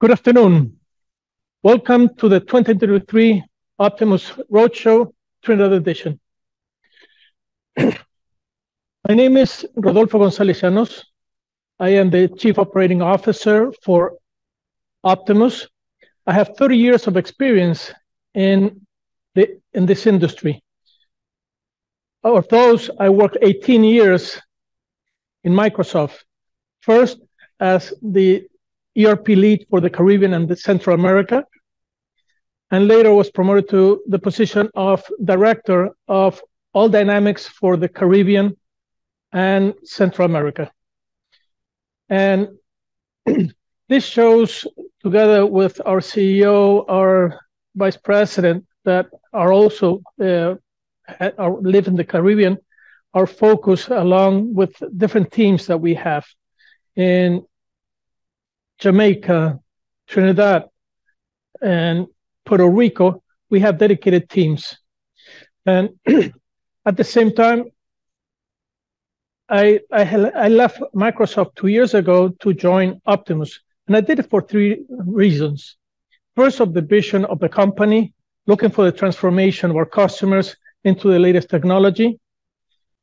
Good afternoon. Welcome to the 2023 Optimus Roadshow, Trinidad edition. My name is Rodolfo González Llanos. I am the Chief Operating Officer for Optimus. I have 30 years of experience in this industry. Of those, I worked 18 years in Microsoft. First, as the ERP lead for the Caribbean and the Central America, and later was promoted to the position of Director of All Dynamics for the Caribbean and Central America. And this shows, together with our CEO, our Vice President, that are also live in the Caribbean, our focus along with different teams that we have in Jamaica, Trinidad, and Puerto Rico. We have dedicated teams. And at the same time, I left Microsoft 2 years ago to join Optimus, and I did it for 3 reasons. First, of the vision of the company, looking for the transformation of our customers into the latest technology,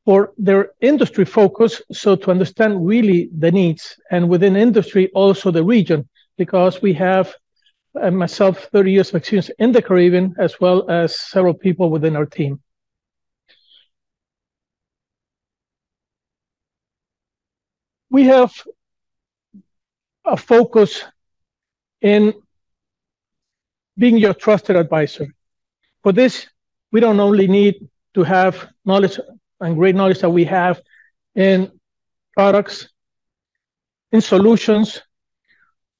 for their industry focus, so to understand really the needs, and within industry also the region, because we have myself 30 years of experience in the Caribbean, as well as several people within our team. We have a focus in being your trusted advisor. For this, we don't only need to have knowledge and great knowledge that we have in products, in solutions,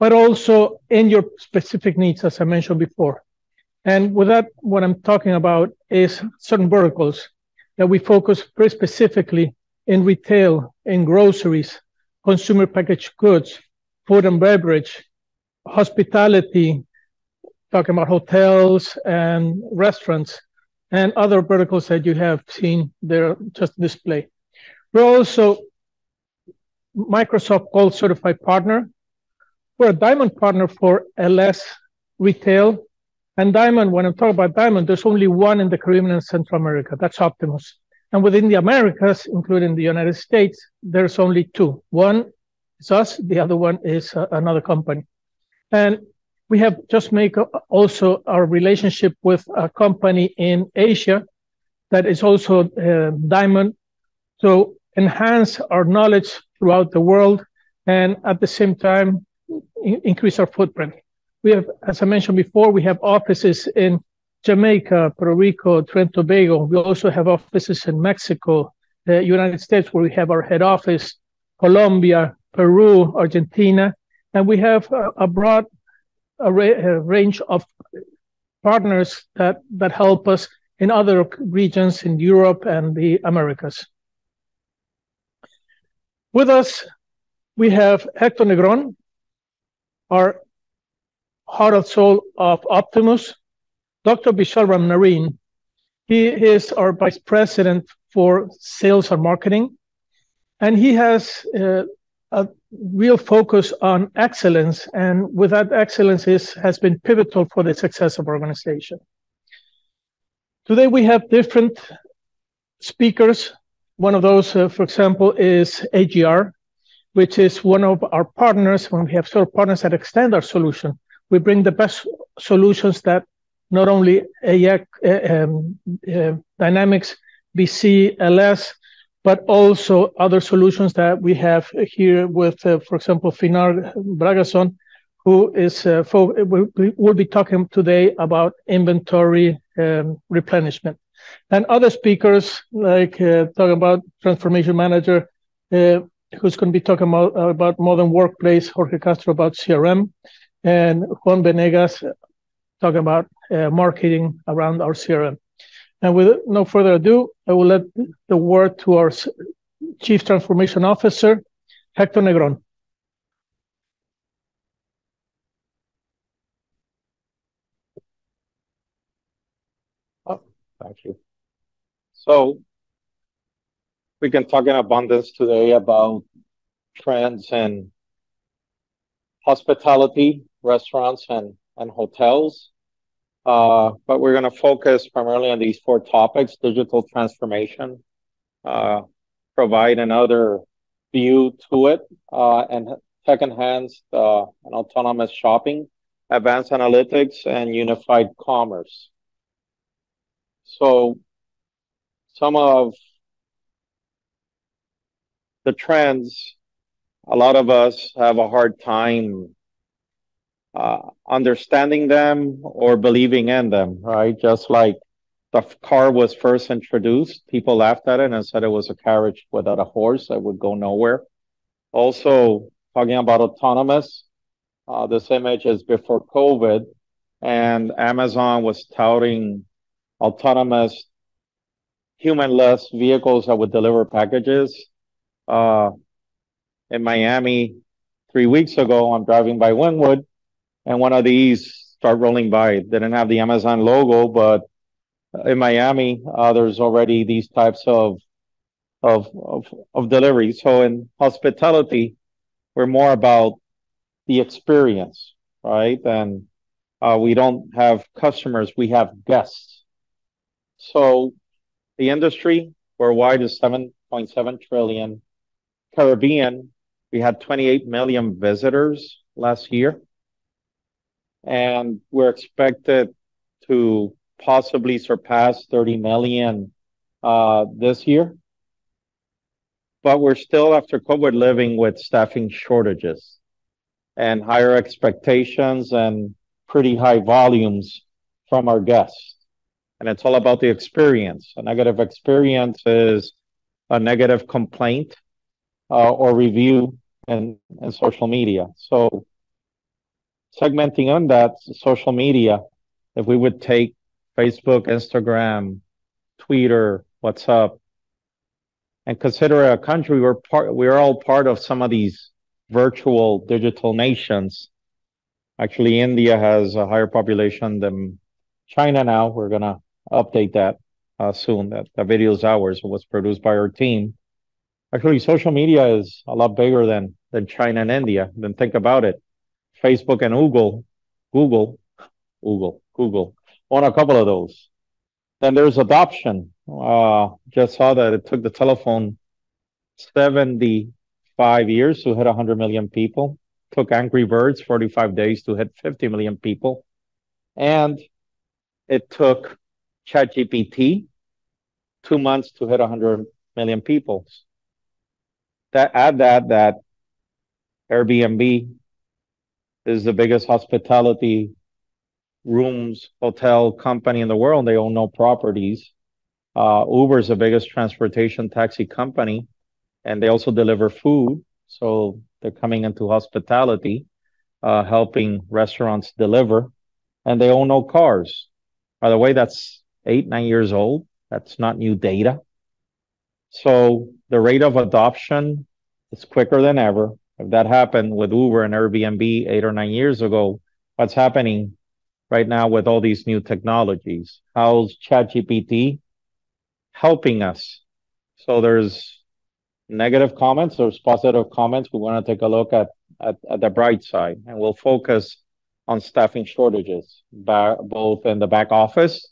but also in your specific needs, as I mentioned before. And with that, what I'm talking about is certain verticals that we focus very specifically in retail, in groceries, consumer packaged goods, food and beverage, hospitality, talking about hotels and restaurants, and other verticals that you have seen there just displayed. We're also Microsoft Gold Certified Partner. We're a Diamond Partner for LS Retail. And Diamond, when I'm talking about Diamond, there's only one in the Caribbean and Central America. That's Optimus. And within the Americas, including the United States, there's only 2. One is us, the other one is another company. And we have just made also our relationship with a company in Asia that is also Diamond, to enhance our knowledge throughout the world and at the same time increase our footprint. We have, as I mentioned before, we have offices in Jamaica, Puerto Rico, Trinidad and Tobago. We also have offices in Mexico, the United States, where we have our head office, Colombia, Peru, Argentina, and we have a broad a range of partners that help us in other regions in Europe and the Americas. With us, we have Hector Negron, our heart and soul of Optimus, Dr. Vishal Ramnarine. He is our Vice President for Sales and Marketing, and he has a real focus on excellence, and with that excellence has been pivotal for the success of our organization. Today we have different speakers. One of those, for example, is AGR, which is one of our partners. When we have several partners that extend our solution, we bring the best solutions that not only Dynamics, BC, LS, but also other solutions that we have here with, for example, Finar Bragason, who is we'll be talking today about inventory replenishment. And other speakers, like talking about Transformation Manager, who's going to be talking about Modern Workplace, Jorge Castro about CRM, and Juan Venegas talking about marketing around our CRM. And with no further ado, I will let the word to our Chief Transformation Officer, Hector Negron. Oh, thank you. So we can talk in abundance today about trends in hospitality, restaurants and hotels. But we're going to focus primarily on these four topics: digital transformation, provide another view to it, and tech-enhanced and autonomous shopping, advanced analytics, and unified commerce. So some of the trends, a lot of us have a hard time understanding them or believing in them, right? Just like the car was first introduced, people laughed at it and said it was a carriage without a horse that would go nowhere. Also, talking about autonomous, this image is before COVID, and Amazon was touting autonomous humanless vehicles that would deliver packages. In Miami 3 weeks ago, I'm driving by Wynwood, and one of these start rolling by. It didn't have the Amazon logo, but in Miami, there's already these types of delivery. So in hospitality, we're more about the experience, right? And we don't have customers, we have guests. So the industry worldwide is 7.7 trillion. Caribbean, we had 28 million visitors last year. And we're expected to possibly surpass 30 million this year. But we're still, after COVID, living with staffing shortages and higher expectations and pretty high volumes from our guests. And it's all about the experience. A negative experience is a negative complaint or review in social media. So segmenting on that, social media, if we would take Facebook, Instagram, Twitter, WhatsApp, and consider a country, we're all part of some of these virtual digital nations. Actually, India has a higher population than China now. We're going to update that soon. That video is ours. It was produced by our team. Actually, social media is a lot bigger than China and India. Then think about it. Facebook and Google own a couple of those. Then there's adoption. Just saw that it took the telephone 75 years to hit 100 million people. Took Angry Birds 45 days to hit 50 million people. And it took ChatGPT 2 months to hit 100 million people. Add that Airbnb is the biggest hospitality rooms hotel company in the world. They own no properties. Uber is the biggest transportation taxi company, and they also deliver food. So they're coming into hospitality, helping restaurants deliver, and they own no cars. By the way, that's 8-9 years old. That's not new data. So the rate of adoption is quicker than ever. If that happened with Uber and Airbnb 8 or 9 years ago, what's happening right now with all these new technologies? How's ChatGPT helping us? So there's negative comments, there's positive comments. We want to take a look at the bright side, and we'll focus on staffing shortages, both in the back office,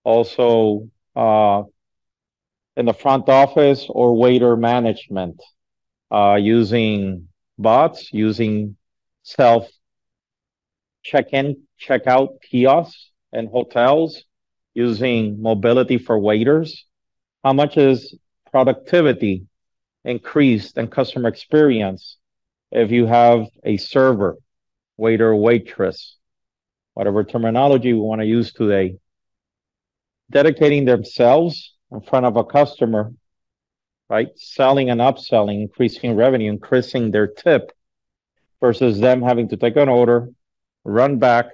also in the front office or waiter management, using bots, using self check-in, check-out kiosks in hotels, using mobility for waiters. How much is productivity increased and customer experience if you have a server, waiter, waitress, whatever terminology we want to use today, dedicating themselves in front of a customer, right? Selling and upselling, increasing revenue, increasing their tip, versus them having to take an order, run back,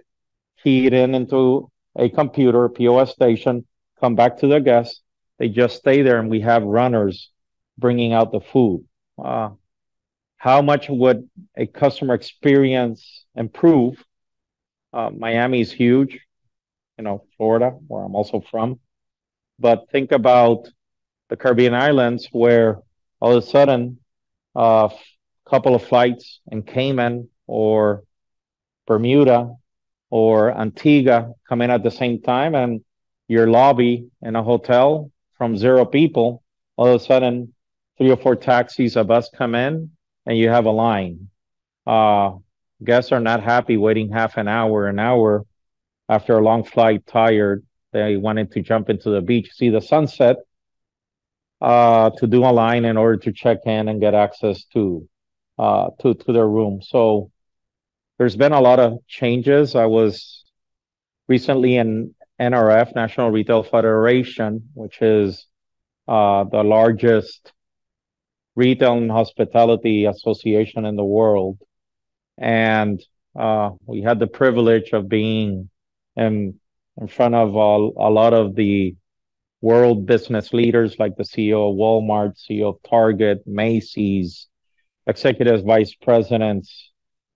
key it into a computer, POS station, come back to the guest. They just stay there, and we have runners bringing out the food. How much would a customer experience improve? Miami is huge, Florida, where I'm also from. But think about the Caribbean islands, where all of a sudden, a couple of flights in Cayman or Bermuda or Antigua come in at the same time, and your lobby in a hotel from 0 people, all of a sudden 3 or 4 taxis, a bus come in, and you have a line. Uh, Guests are not happy waiting half an hour after a long flight, tired. They wanted to jump into the beach, see the sunset, to do a line in order to check in and get access to their room. So there's been a lot of changes. I was recently in NRF, National Retail Federation, which is the largest retail and hospitality association in the world. And we had the privilege of being in, in front of a lot of the world business leaders, like the CEO of Walmart, CEO of Target, Macy's, executive vice presidents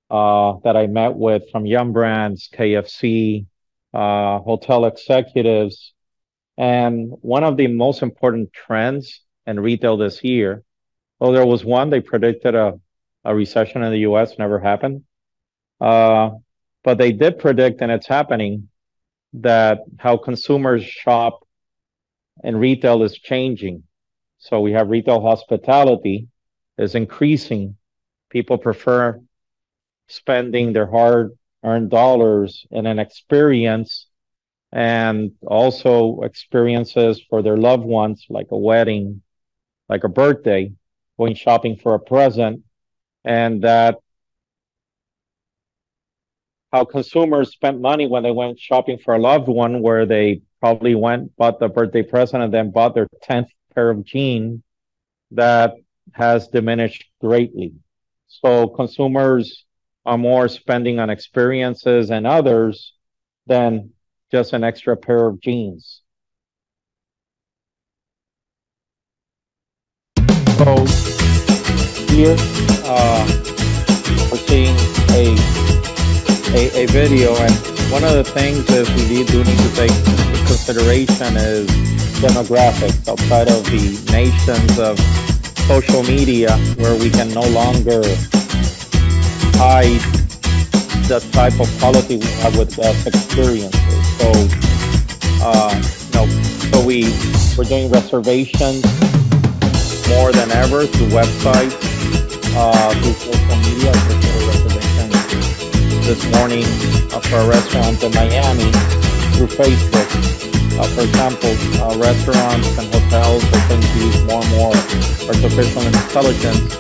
that I met with from Yum Brands, KFC, hotel executives. And one of the most important trends in retail this year, well, there was one, they predicted a recession in the US, never happened. But they did predict, and it's happening, that how consumers shop in retail is changing. So we have retail hospitality is increasing. People prefer spending their hard-earned dollars in an experience, and also experiences for their loved ones, like a wedding, like a birthday, going shopping for a present, and that how consumers spent money when they went shopping for a loved one, where they probably went, bought the birthday present, and then bought their 10th pair of jeans, that has diminished greatly. So consumers are more spending on experiences and others than just an extra pair of jeans. So here we're seeing a video, and one of the things is we do need to take into consideration is demographics outside of the nations of social media, where we can no longer hide the type of quality we have with guest experiences. So, we're doing reservations more than ever through websites, through social media. I just did a reservation this morning for a restaurant in Miami through Facebook. For example, restaurants and hotels are going to use more and more artificial intelligence.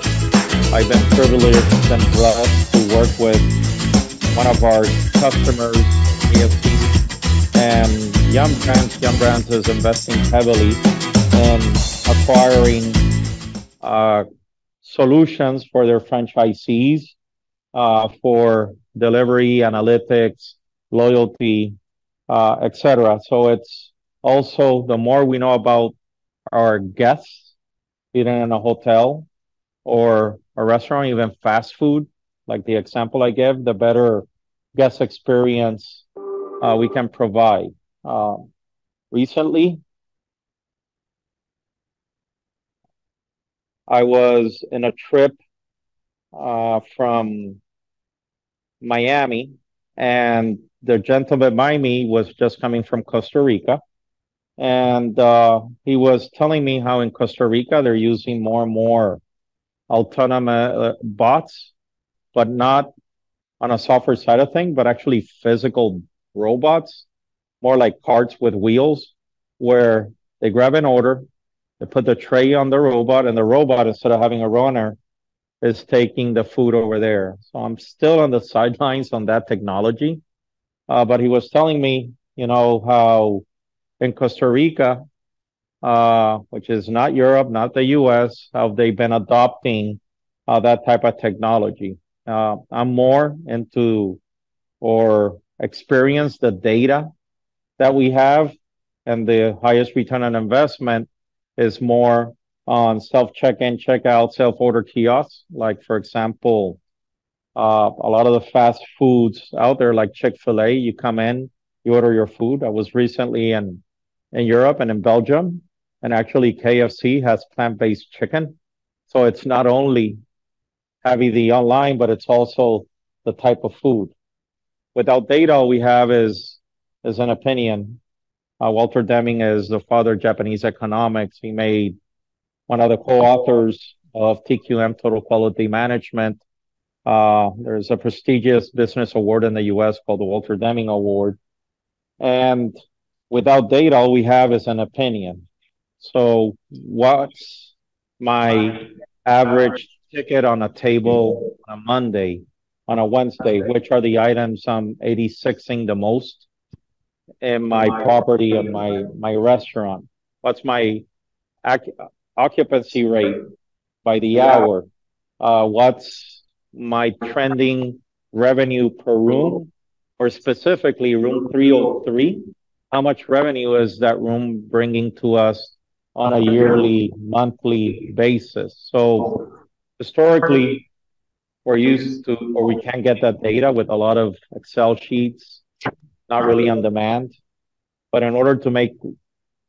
I've been privileged and blessed to work with one of our customers, KFC, and Yum Brands. Yum Brands is investing heavily in acquiring solutions for their franchisees for delivery, analytics, loyalty, etc. So it's also, the more we know about our guests, either in a hotel or a restaurant, even fast food, like the example I gave, the better guest experience we can provide. Recently, I was in a trip from Miami, and the gentleman by me was just coming from Costa Rica. And he was telling me how in Costa Rica they're using more and more autonomous bots, but not on a software side of thing, but actually physical robots, more like carts with wheels, where they grab an order, they put the tray on the robot, and the robot, instead of having a runner, is taking the food over there. So I'm still on the sidelines on that technology. But he was telling me, how in Costa Rica, which is not Europe, not the US, how they've been adopting that type of technology. I'm more into or experience the data that we have, and the highest return on investment is more on self check-in, check-out, self-order kiosks. Like, for example, a lot of the fast foods out there, like Chick-fil-A, you come in, you order your food. I was recently in Europe and in Belgium, and actually KFC has plant-based chicken. So it's not only having the online, but it's also the type of food. Without data, all we have is an opinion. Walter Deming is the father of Japanese economics. He made one of the co-authors of TQM, Total Quality Management. There's a prestigious business award in the US called the Walter Deming Award. And without data, all we have is an opinion. So what's my average ticket on a table on a Monday, on a Wednesday? Which are the items I'm 86ing the most in my property and my restaurant? What's my occupancy rate by the hour? What's my trending revenue per room, or specifically room 303? How much revenue is that room bringing to us on a yearly, monthly basis? So historically, we're used to, or we can get that data with a lot of Excel sheets, not really on demand. But in order to make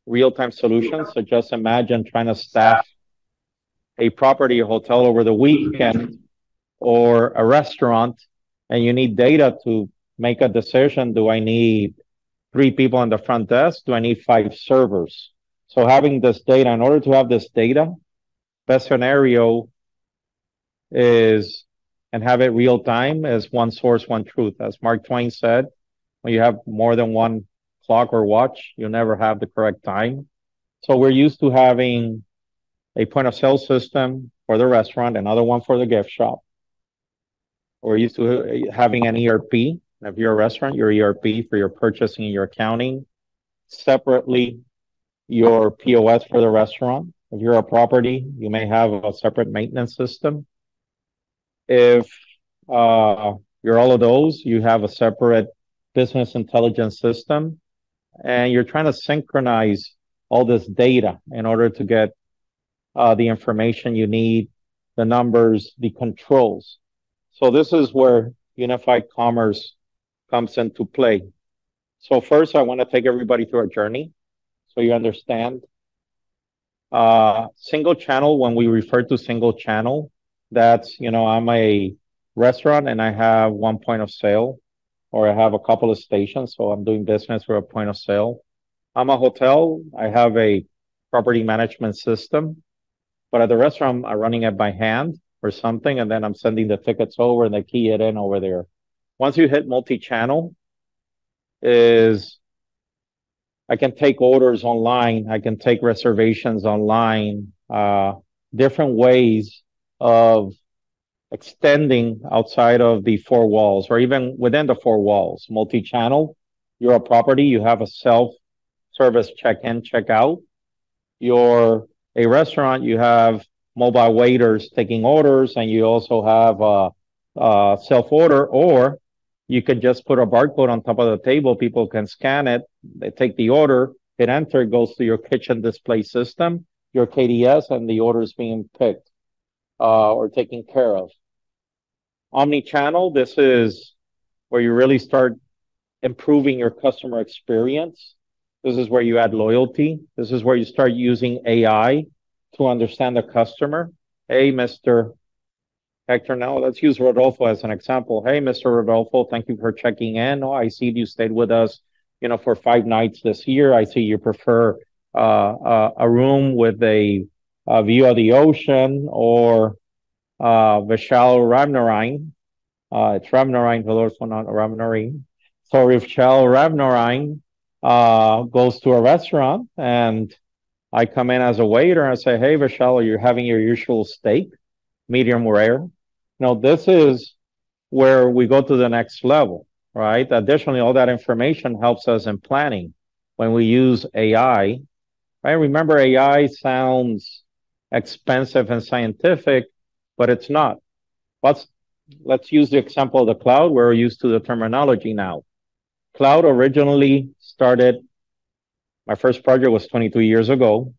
real-time solutions, so just imagine trying to staff a property or hotel over the weekend or a restaurant, and you need data to make a decision. Do I need 3 people on the front desk? Do I need 5 servers? So having this data, in order to have this data, best scenario is, and have it real time, is one source, one truth. As Mark Twain said, when you have more than one clock or watch, you'll never have the correct time. So we're used to having a point of sale system for the restaurant, another one for the gift shop. We're used to having an ERP. If you're a restaurant, your ERP for your purchasing and your accounting. Separately, your POS for the restaurant. If you're a property, you may have a separate maintenance system. If you're all of those, you have a separate business intelligence system. And you're trying to synchronize all this data in order to get the information you need, the numbers, the controls. So this is where unified commerce comes into play. So first, I want to take everybody through a journey so you understand. Single channel, when we refer to single channel, that's, I'm a restaurant and I have one point of sale, or I have a couple of stations, so I'm doing business through a point of sale. I'm a hotel, I have a property management system, but at the restaurant, I'm running it by hand or something, and then I'm sending the tickets over and they key it in over there. Once you hit multi-channel, is I can take orders online, I can take reservations online, different ways of extending outside of the 4 walls or even within the 4 walls. Multi-channel, you're a property, you have a self-service check-in, check-out. You're a restaurant, you have mobile waiters taking orders, and you also have a self-order, or you could just put a barcode on top of the table. People can scan it, they take the order, hit enter, it goes to your kitchen display system, your KDS, and the order is being picked or taken care of. Omni-channel, this is where you really start improving your customer experience. This is where you add loyalty. This is where you start using AI to understand the customer. Hey, Mr. Hector, now let's use Rodolfo as an example. Hey, Mr. Rodolfo, thank you for checking in. Oh, I see you stayed with us, for 5 nights this year. I see you prefer a room with a view of the ocean, or Vishal Ramnarine. It's Ramnarine, Rodolfo, not Ramnarine. So if Vishal Ramnarine goes to a restaurant and I come in as a waiter and I say, hey, Vishal, are you having your usual steak, medium rare? Now, this is where we go to the next level, right? Additionally, all that information helps us in planning when we use AI, right? Remember, AI sounds expensive and scientific, but it's not. Let's use the example of the cloud. We're used to the terminology now. Cloud originally started, my first project was 22 years ago,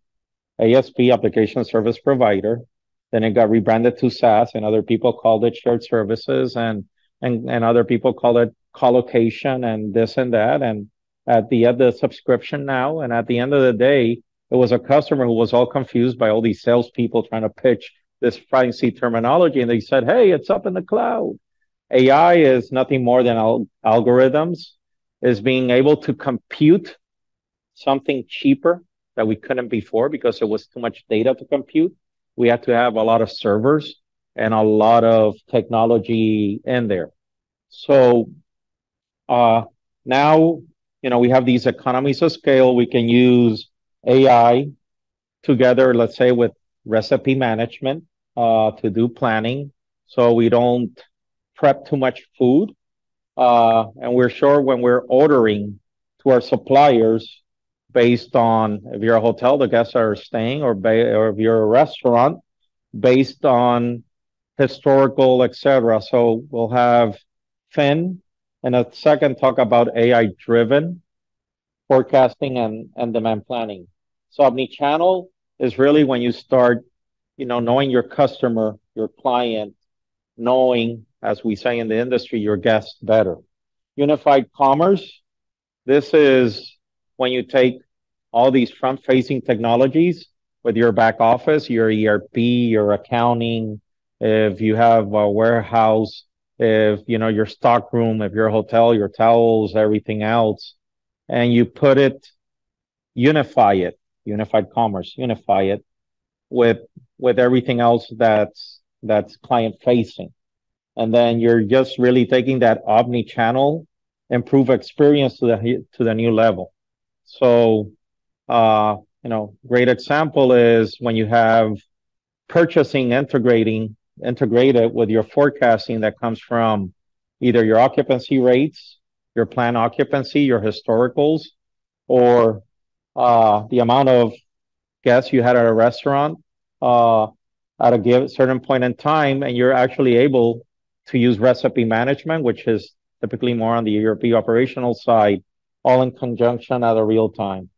ASP, Application Service Provider. Then it got rebranded to SaaS, and other people called it shared services, and other people call it collocation and this and that. And at the end of the subscription now, and at the end of the day, it was a customer who was all confused by all these salespeople trying to pitch this fancy terminology. And they said, hey, it's up in the cloud. AI is nothing more than algorithms, is being able to compute something cheaper that we couldn't before because it was too much data to compute. We had to have a lot of servers and a lot of technology in there. So now, we have these economies of scale. We can use AI together, let's say, with recipe management to do planning, so we don't prep too much food. And we're sure when we're ordering to our suppliers based on if you're a hotel, the guests are staying, or if you're a restaurant, based on historical, etc. So we'll have Finn in a second talk about AI driven forecasting and demand planning. So omni-channel is really when you start, knowing your customer, your client, knowing, as we say in the industry, your guests better. Unified commerce, this is when you take all these front-facing technologies with your back office, your ERP, your accounting, if you have a warehouse, if your stock room, if your hotel, your towels, everything else, and you put it, unified commerce, unify it with everything else that's client facing. And then you're just really taking that omni-channel, improve experience to the new level. So, great example is when you have purchasing integrated with your forecasting that comes from either your occupancy rates, your planned occupancy, your historicals, or the amount of guests you had at a restaurant at a certain point in time, and you're actually able to use recipe management, which is typically more on the ERP operational side, all in conjunction at a real time.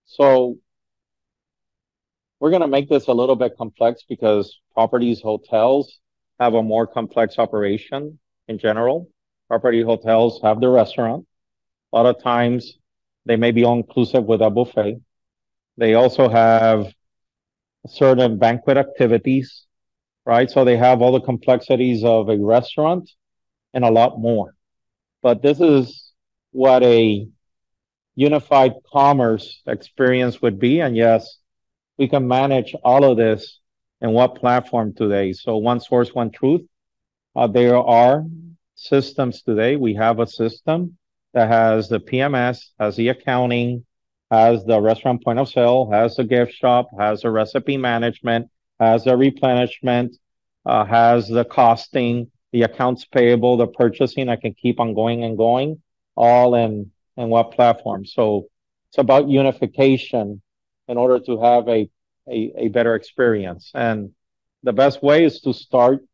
So we're going to make this a little bit complex because properties, hotels have a more complex operation in general. Property hotels have the restaurant. A lot of times they may be all inclusive with a buffet. They also have certain banquet activities, right? So they have all the complexities of a restaurant and a lot more. But this is what a unified commerce experience would be. And yes, we can manage all of this in what platform today. So one source, one truth. There are systems today. We have a system that has the PMS, has the accounting, has the restaurant point of sale, has the gift shop, has the recipe management, has the replenishment, has the costing, the accounts payable, the purchasing. I can keep on going and going, all in what platform. So it's about unification in order to have a better experience. And the best way is to start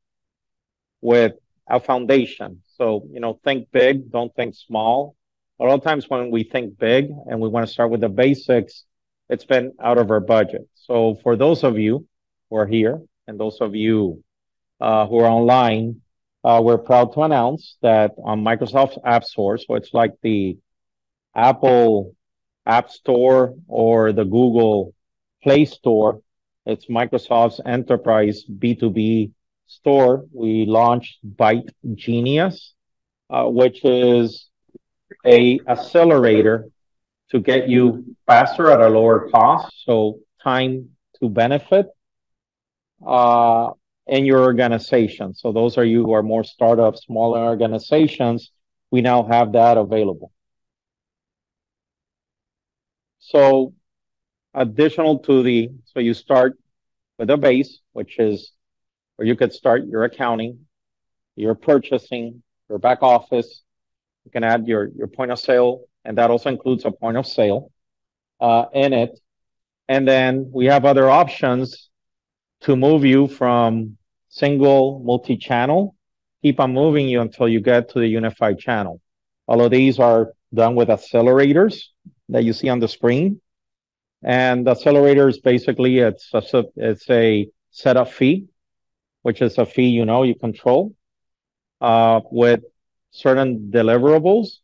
with a foundation. So, think big, don't think small. A lot of times when we think big and we want to start with the basics, it's been out of our budget. So for those of you who are here and those of you who are online, we're proud to announce that on Microsoft's App Store, so it's like the Apple App Store or the Google Play Store, it's Microsoft's enterprise B2B store. We launched Byte Genius, which is a accelerator to get you faster at a lower cost. So time to benefit in your organization. So those are you who are more startups, smaller organizations, we now have that available. So additional to so you start with a base, which is where you could start your accounting, your purchasing, your back office. You can add your point of sale, and that also includes a point of sale in it. And then we have other options to move you from single multi-channel, keep on moving you until you get to the unified channel. All of these are done with accelerators that you see on the screen. And the accelerator is basically, it's a setup fee, which is a fee you control with certain deliverables.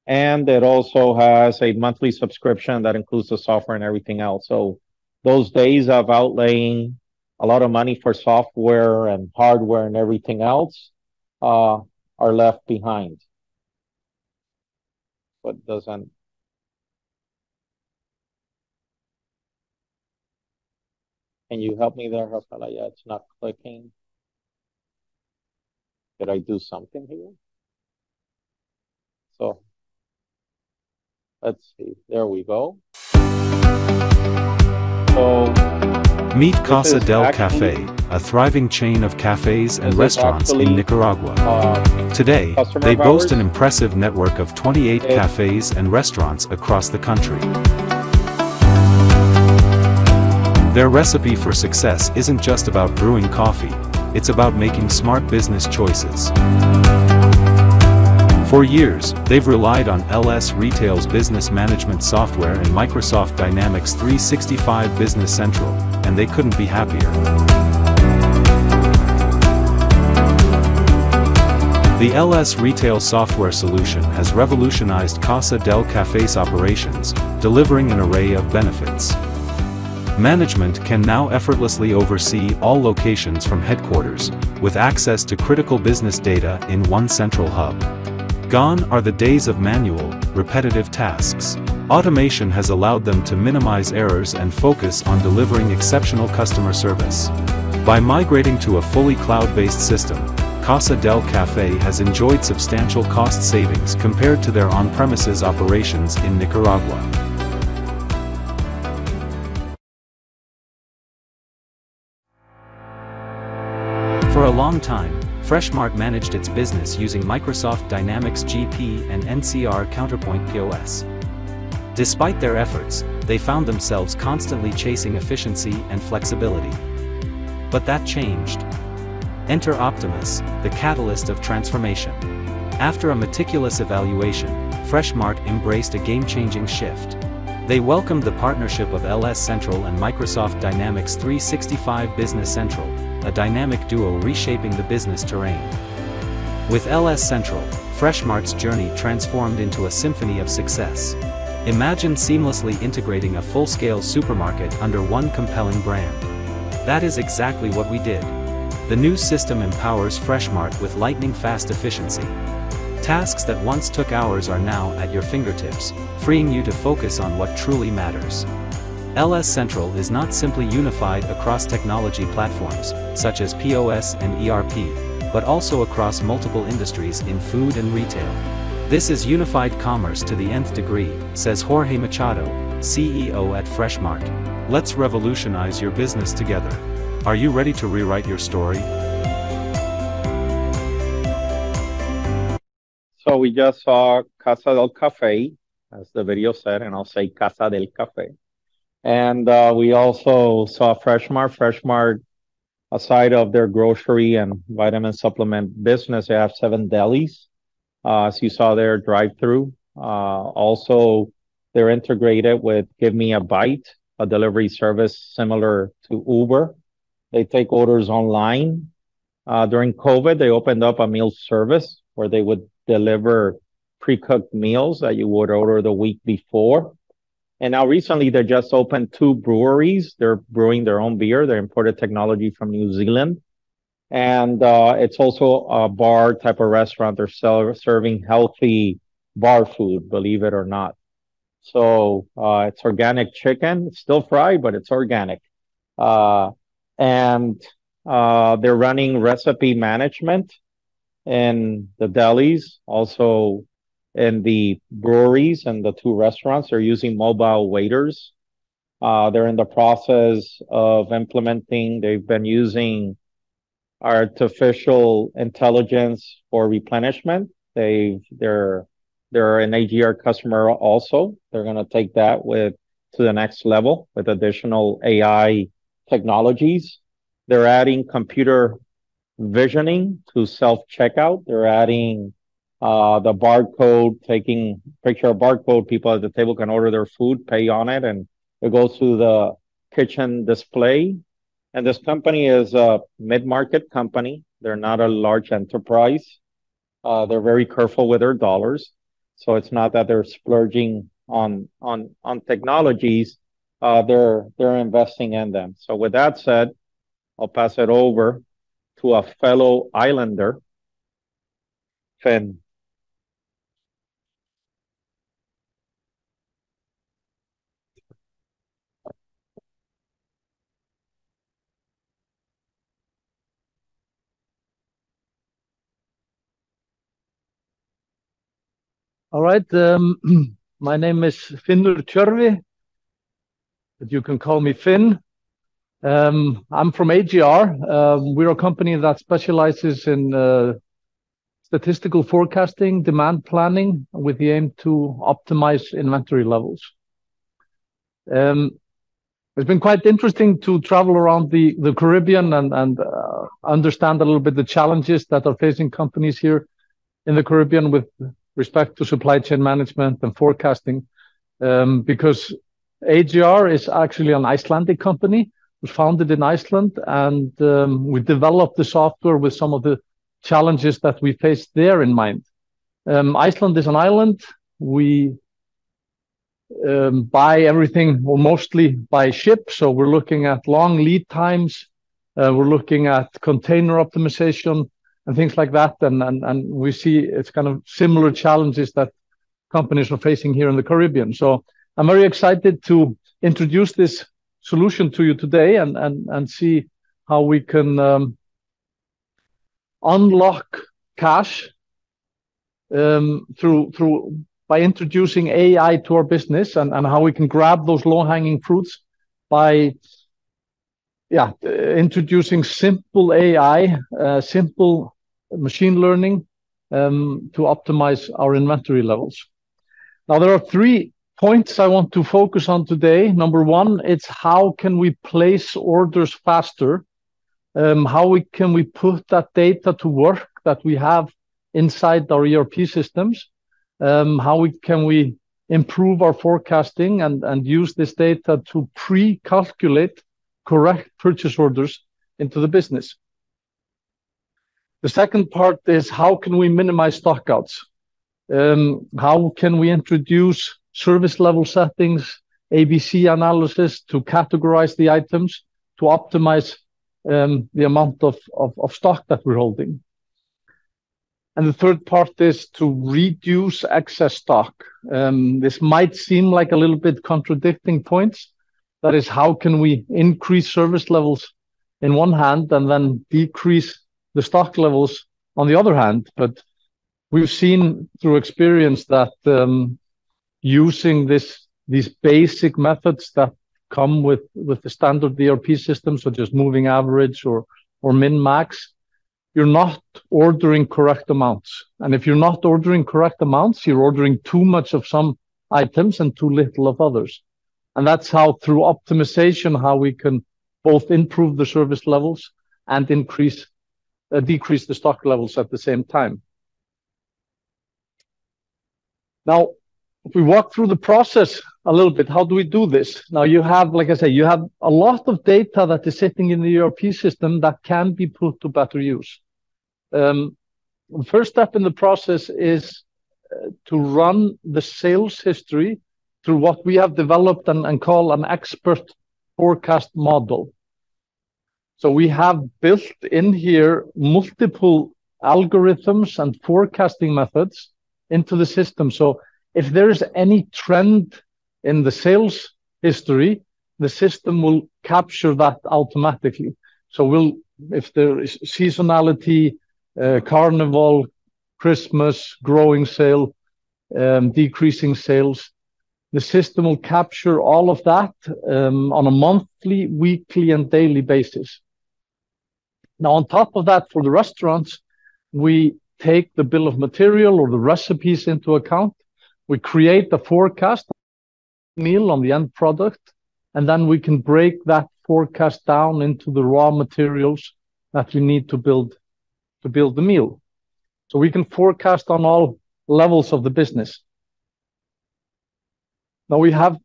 And it also has a monthly subscription that includes the software and everything else. So those days of outlaying a lot of money for software and hardware and everything else are left behind. But doesn't. Can you help me there, Rafaela? Yeah, it's not clicking. Did I do something here? So let's see. There we go. So meet Casa del Cafe, a thriving chain of cafes and restaurants in Nicaragua. Today, they boast an impressive network of 28 cafes and restaurants across the country. Their recipe for success isn't just about brewing coffee, it's about making smart business choices. For years, they've relied on LS Retail's business management software and Microsoft Dynamics 365 Business Central, and they couldn't be happier. The LS Retail software solution has revolutionized Casa del Café's operations, delivering an array of benefits. Management can now effortlessly oversee all locations from headquarters, with access to critical business data in one central hub. Gone are the days of manual, repetitive tasks. Automation has allowed them to minimize errors and focus on delivering exceptional customer service. By migrating to a fully cloud-based system, Casa del Café has enjoyed substantial cost savings compared to their on-premises operations in Nicaragua. For a long time, Freshmart managed its business using Microsoft Dynamics GP and NCR Counterpoint POS. Despite their efforts, they found themselves constantly chasing efficiency and flexibility. But that changed. Enter Optimus, the catalyst of transformation. After a meticulous evaluation, Freshmart embraced a game-changing shift. They welcomed the partnership of LS Central and Microsoft Dynamics 365 Business Central, a dynamic duo reshaping the business terrain. With LS Central, Freshmart's journey transformed into a symphony of success. Imagine seamlessly integrating a full-scale supermarket under one compelling brand. That is exactly what we did. The new system empowers Freshmart with lightning-fast efficiency. Tasks that once took hours are now at your fingertips, freeing you to focus on what truly matters. LS Central is not simply unified across technology platforms, such as POS and ERP, but also across multiple industries in food and retail. This is unified commerce to the nth degree, says Jorge Machado, CEO at Freshmart. Let's revolutionize your business together. Are you ready to rewrite your story? So we just saw Casa del Café, as the video said, and I'll say Casa del Café. And we also saw Freshmart. Freshmart, aside of their grocery and vitamin supplement business, they have 7 delis. As you saw there, drive-through. Also, they're integrated with Give Me a Bite, a delivery service similar to Uber. They take orders online. During COVID, they opened up a meal service where they would deliver pre-cooked meals that you would order the week before. And now recently, they just opened 2 breweries. They're brewing their own beer. They imported technology from New Zealand. And it's also a bar type of restaurant. They're serving healthy bar food, believe it or not. So it's organic chicken. It's still fried, but it's organic. And they're running recipe management in the delis, also in the breweries and the 2 restaurants. They're using mobile waiters. They're in the process of implementing, they've been using artificial intelligence for replenishment. They're an AGR customer also. They're going to take that to the next level with additional AI technologies. They're adding computer visioning to self-checkout. They're adding the barcode, taking picture of barcode. People at the table can order their food, pay on it, and it goes to the kitchen display. And this company is a mid-market company. They're not a large enterprise. They're very careful with their dollars. So it's not that they're splurging on technologies. They're investing in them. So with that said, I'll pass it over to a fellow islander, Finn. All right. My name is Finnur Tjörvi, but you can call me Finn. I'm from AGR. We're a company that specializes in statistical forecasting, demand planning, with the aim to optimize inventory levels. It's been quite interesting to travel around the Caribbean and understand a little bit the challenges that are facing companies here in the Caribbean with respect to supply chain management and forecasting, because AGR is actually an Icelandic company. It was founded in Iceland, and we developed the software with some of the challenges that we faced there in mind. Iceland is an island. We buy everything, well, mostly by ship, so we're looking at long lead times. We're looking at container optimization and things like that, and we see it's kind of similar challenges that companies are facing here in the Caribbean. So I'm very excited to introduce this solution to you today and see how we can unlock cash through by introducing AI to our business, and how we can grab those low-hanging fruits by introducing simple AI, simple machine learning to optimize our inventory levels. Now, there are 3 points I want to focus on today. Number 1, it's how can we place orders faster? How can we put that data to work that we have inside our ERP systems? How can we improve our forecasting and use this data to pre-calculate correct purchase orders into the business? The second part is how can we minimize stockouts? How can we introduce service level settings, ABC analysis to categorize the items to optimize the amount of stock that we're holding? And the third part is to reduce excess stock. This might seem like a little bit contradicting points. That is, how can we increase service levels in one hand and then decrease the stock levels on the other hand? But we've seen through experience that using these basic methods that come with the standard ERP system, such as moving average or min max, you're not ordering correct amounts. And if you're not ordering correct amounts, you're ordering too much of some items and too little of others. And that's how, through optimization, how we can both improve the service levels and decrease the stock levels at the same time. Now, if we walk through the process a little bit, how do we do this? Now, you have, like I say, you have a lot of data that is sitting in the ERP system that can be put to better use. The first step in the process is to run the sales history through what we have developed and call an expert forecast model. So we have built in here multiple algorithms and forecasting methods into the system. So if there is any trend in the sales history, the system will capture that automatically. So if there is seasonality, carnival, Christmas, growing sale, decreasing sales, the system will capture all of that on a monthly, weekly, and daily basis. Now, on top of that, for the restaurants, we take the bill of material or the recipes into account. We create a forecast meal on the end product, and then we can break that forecast down into the raw materials that we need to build the meal. So we can forecast on all levels of the business. Now we have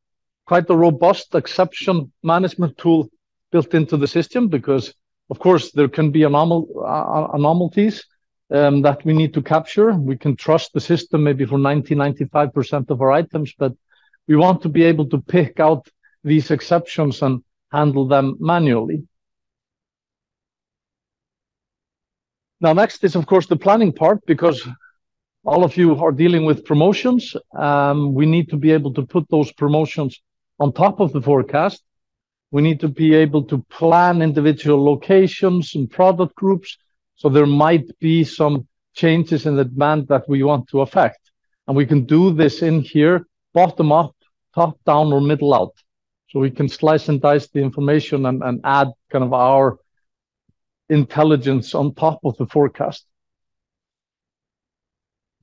quite a robust exception management tool built into the system because, of course, there can be anomalies that we need to capture. We can trust the system maybe for 95% of our items, but we want to be able to pick out these exceptions and handle them manually. Now, next is, of course, the planning part, because all of you are dealing with promotions. We need to be able to put those promotions on top of the forecast. We need to be able to plan individual locations and product groups. So there might be some changes in the demand that we want to affect. And we can do this in here, bottom up, top down, or middle out. So we can slice and dice the information and add kind of our intelligence on top of the forecast.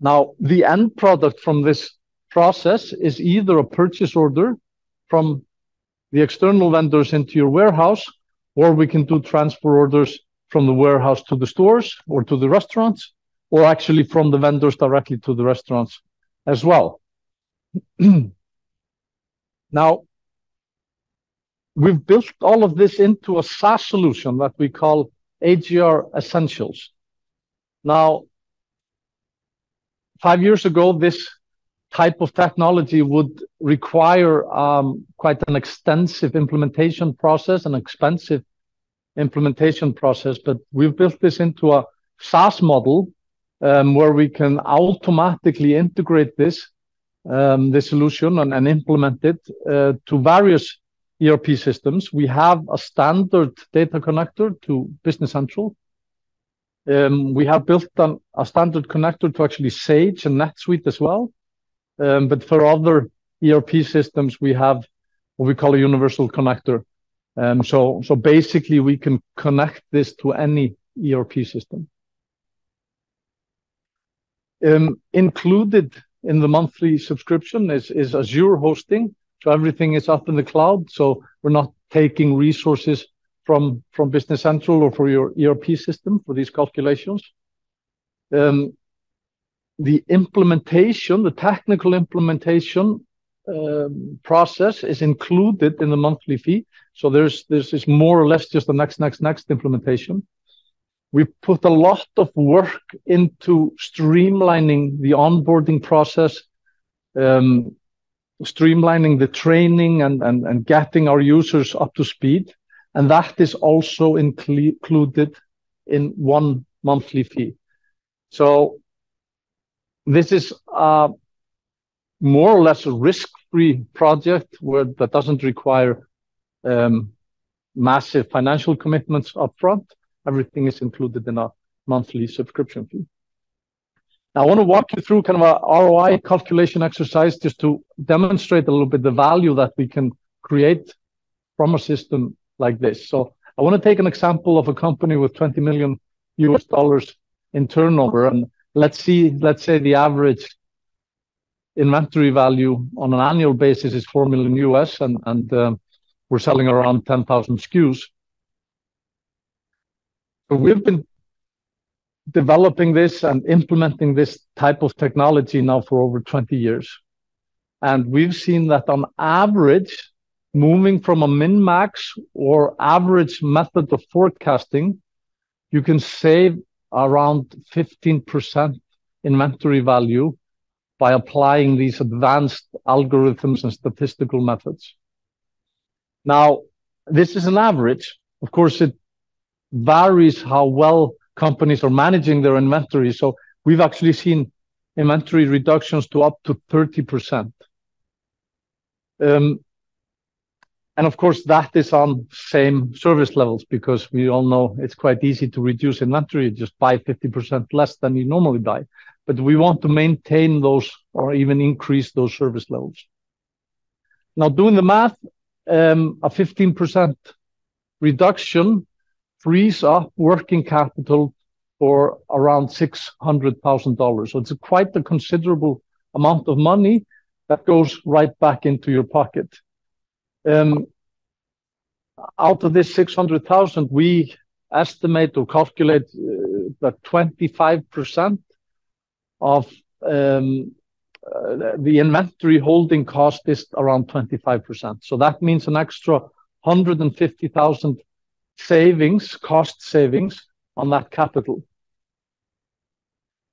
Now, the end product from this process is either a purchase order from the external vendors into your warehouse, or we can do transfer orders from the warehouse to the stores or to the restaurants, or actually from the vendors directly to the restaurants as well. Now, we've built all of this into a SaaS solution that we call AGR Essentials. Now, 5 years ago, this type of technology would require quite an extensive implementation process, an expensive implementation process, but we've built this into a SaaS model where we can automatically integrate this solution and implement it to various ERP systems. We have a standard data connector to Business Central. We have built a standard connector to actually Sage and NetSuite as well. But for other ERP systems, we have what we call a universal connector. So basically, we can connect this to any ERP system. Included in the monthly subscription is Azure hosting. So everything is up in the cloud. So we're not taking resources from Business Central or for your ERP system for these calculations. The implementation, the technical implementation process is included in the monthly fee. So there's is more or less just the next implementation. We put a lot of work into streamlining the onboarding process, streamlining the training and getting our users up to speed. And that is also included in one monthly fee. So this is more or less a risk-free project that doesn't require massive financial commitments upfront. Everything is included in a monthly subscription fee. Now, I want to walk you through kind of a ROI calculation exercise just to demonstrate a little bit the value that we can create from a system like this. So I want to take an example of a company with $20 million in turnover, and let's say the average inventory value on an annual basis is $4 million, and we're selling around 10,000 SKUs. So we've been developing this and implementing this type of technology now for over 20 years. And we've seen that on average, moving from a min-max or average method of forecasting, you can save around 15% inventory value by applying these advanced algorithms and statistical methods. Now, this is an average. Of course, it varies how well companies are managing their inventory. So we've actually seen inventory reductions to up to 30%. And of course, that is on same service levels, because we all know it's quite easy to reduce inventory, just buy 50% less than you normally buy. But we want to maintain those or even increase those service levels. Now, doing the math, a 15% reduction frees up working capital for around $600,000. So it's quite a considerable amount of money that goes right back into your pocket. Out of this 600,000, we estimate or calculate that 25% of the inventory holding cost is around 25%. So that means an extra 150,000 cost savings on that capital.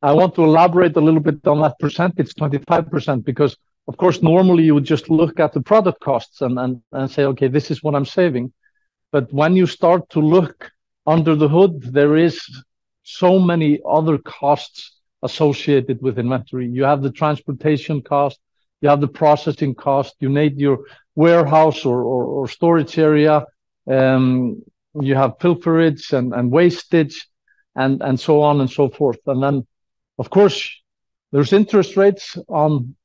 I want to elaborate a little bit on that percentage, 25%, because of course, normally you would just look at the product costs and say, okay, this is what I'm saving. But when you start to look under the hood, there is so many other costs associated with inventory. You have the transportation cost, you have the processing cost, you need your warehouse or storage area, you have pilferage and wastage, and so on and so forth. And then, of course, there's interest rates on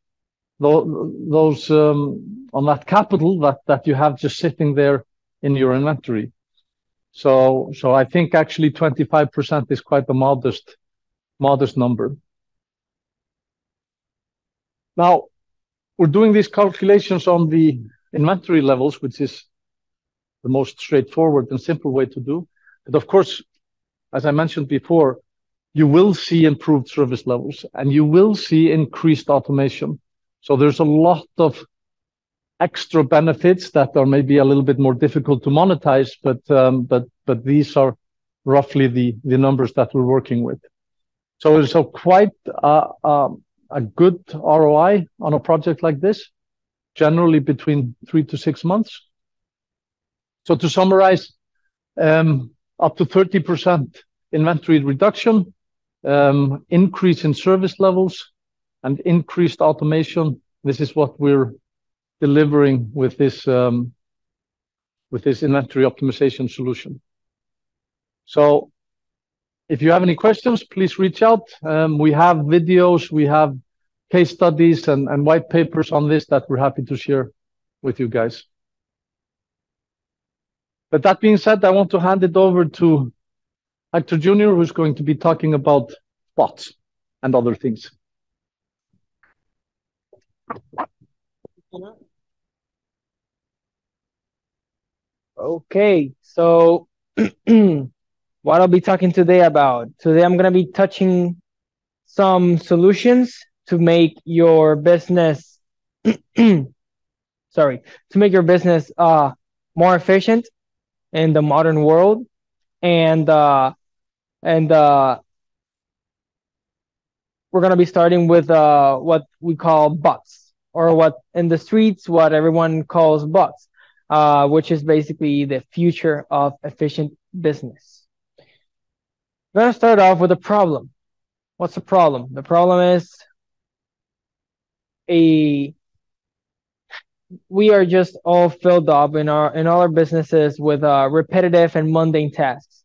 those on that capital that you have just sitting there in your inventory. So I think actually 25% is quite a modest number. Now, we're doing these calculations on the inventory levels, which is the most straightforward and simple way to do. But of course, as I mentioned before, you will see improved service levels and you will see increased automation. So there's a lot of extra benefits that are maybe a little bit more difficult to monetize, but these are roughly the numbers that we're working with. So it's quite a good ROI on a project like this, generally between 3 to 6 months. So to summarize, up to 30% inventory reduction, increase in service levels, and increased automation. This is what we're delivering with this inventory optimization solution. So if you have any questions, please reach out. We have videos, we have case studies and white papers on this that we're happy to share with you guys. But that being said, I want to hand it over to Hector Jr., who's going to be talking about bots and other things. Okay, so what I'll be talking today about. Today I'm going to be touching some solutions to make your business to make your business more efficient in the modern world. And we're going to be starting with what we call bots, or what in the streets what everyone calls bots, which is basically the future of efficient business. We're going to start off with a problem. What's the problem? The problem is we are just all filled up in all our businesses with repetitive and mundane tasks.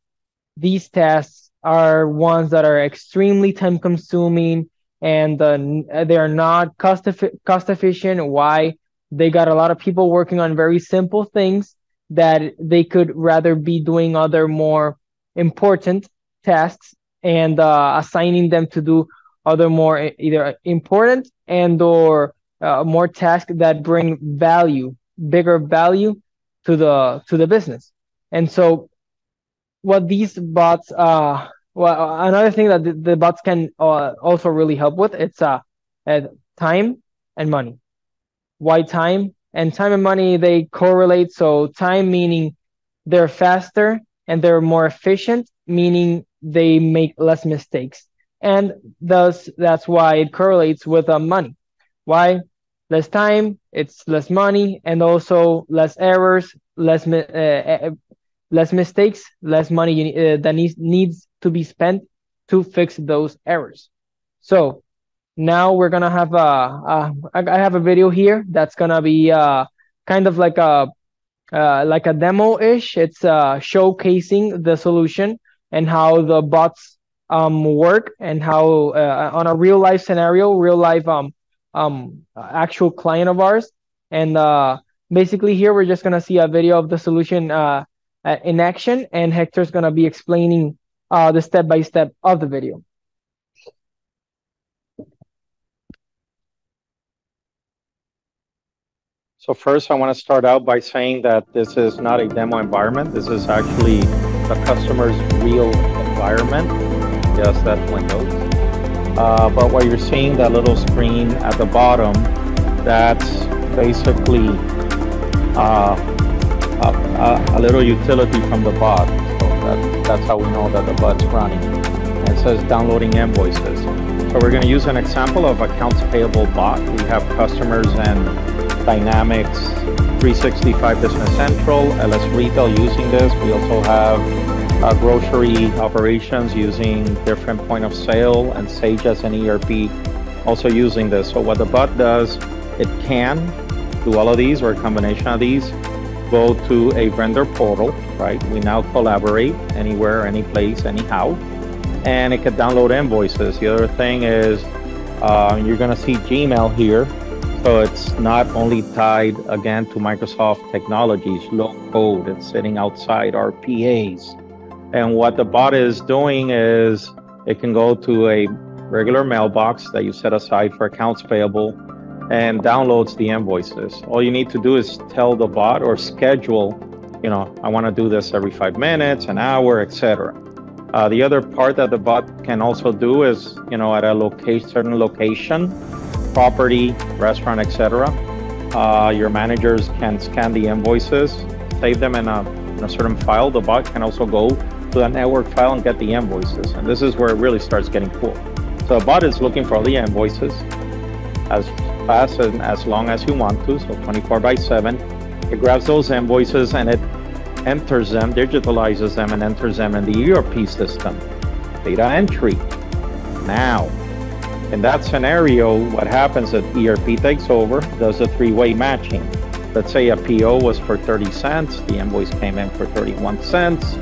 These tasks are ones that are extremely time consuming, and they are not cost efficient. Why? They got a lot of people working on very simple things that they could rather be doing other more important tasks, and assigning them to do other more either important and or more tasks that bring value, bigger value to the business. And so what these bots well, another thing that the bots can also really help with, it's time and money. Why time? And time and money, they correlate. So time meaning they're faster and they're more efficient, meaning they make less mistakes, and thus that's why it correlates with money. Why? Less time, it's less money, and also less errors, less mistakes, less money that needs to be spent to fix those errors. So now we're gonna have I have a video here that's gonna be kind of like a demo-ish. It's showcasing the solution and how the bots work, and how on a real life scenario, real life actual client of ours. And basically here we're just gonna see a video of the solution in action, and Hector's gonna be explaining the step-by-step of the video. So first, I want to start out by saying that this is not a demo environment. This is actually the customer's real environment. Yes, that's my notes. But what you're seeing, that little screen at the bottom, that's basically a little utility from the bot. So that's how we know that the bot's running. And it says downloading invoices. So we're going to use an example of accounts payable bot. We have customers and Dynamics 365 Business Central, LS Retail using this. We also have grocery operations using different point of sale and Sage as an ERP also using this. So what the bot does, it can do all of these or a combination of these, go to a vendor portal, right? We now collaborate anywhere, any place, anyhow, and it could download invoices. The other thing is you're going to see Gmail here. So it's not only tied again to Microsoft technologies, low code, it's sitting outside RPAs. And what the bot is doing is it can go to a regular mailbox that you set aside for accounts payable and downloads the invoices. All you need to do is tell the bot or schedule, I want to do this every 5 minutes, an hour, etc. The other part that the bot can also do is, at a certain location, property, restaurant, etc. Your managers can scan the invoices, save them in a certain file. The bot can also go to that network file and get the invoices. And this is where it really starts getting cool. So the bot is looking for all the invoices as fast and as long as you want to, so 24/7. It grabs those invoices and it enters them, digitalizes them, and enters them in the ERP system. Data entry. Now, in that scenario, what happens is ERP takes over, does a three-way matching. Let's say a PO was for 30 cents, the invoice came in for 31 cents.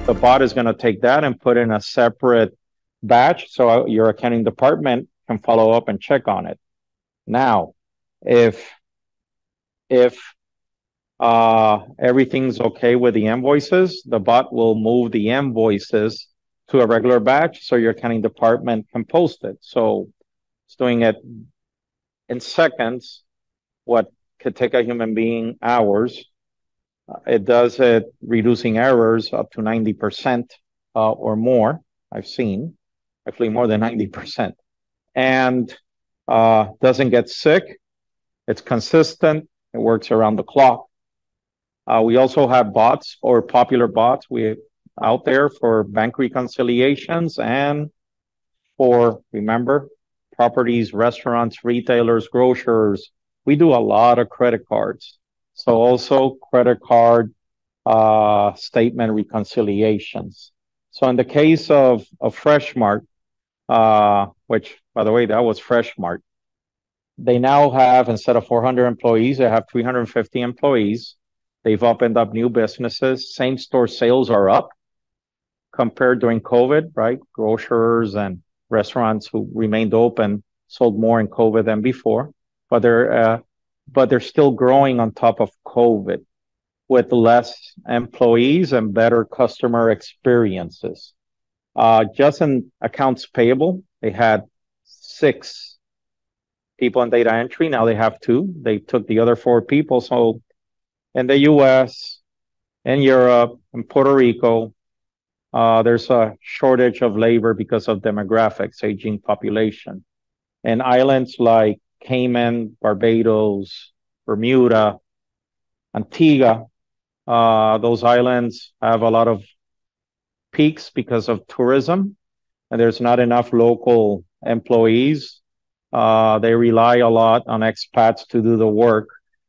The bot is going to take that and put in a separate batch so your accounting department can follow up and check on it. Now, if everything's okay with the invoices, the bot will move the invoices to a regular batch so your accounting department can post it. So it's doing it in seconds, what could take a human being hours. It does it reducing errors up to 90% or more, I've seen, actually more than 90%. And doesn't get sick. It's consistent. It works around the clock. We also have bots or popular bots out there for bank reconciliations and for, remember, properties, restaurants, retailers, grocers. We do a lot of credit cards. So also credit card statement reconciliations. So in the case of Freshmart, which, by the way, that was Freshmart, they now have, instead of 400 employees, they have 350 employees. They've opened up new businesses. Same store sales are up compared during COVID, right? Grocers and restaurants who remained open sold more in COVID than before, but they're still growing on top of COVID with less employees and better customer experiences. Just in accounts payable, they had 6 people in data entry. Now they have 2. They took the other 4 people. So in the US, in Europe, in Puerto Rico, there's a shortage of labor because of demographics, aging population. And islands like Cayman, Barbados, Bermuda, Antigua, those islands have a lot of peaks because of tourism, and there's not enough local employees. They rely a lot on expats to do the work.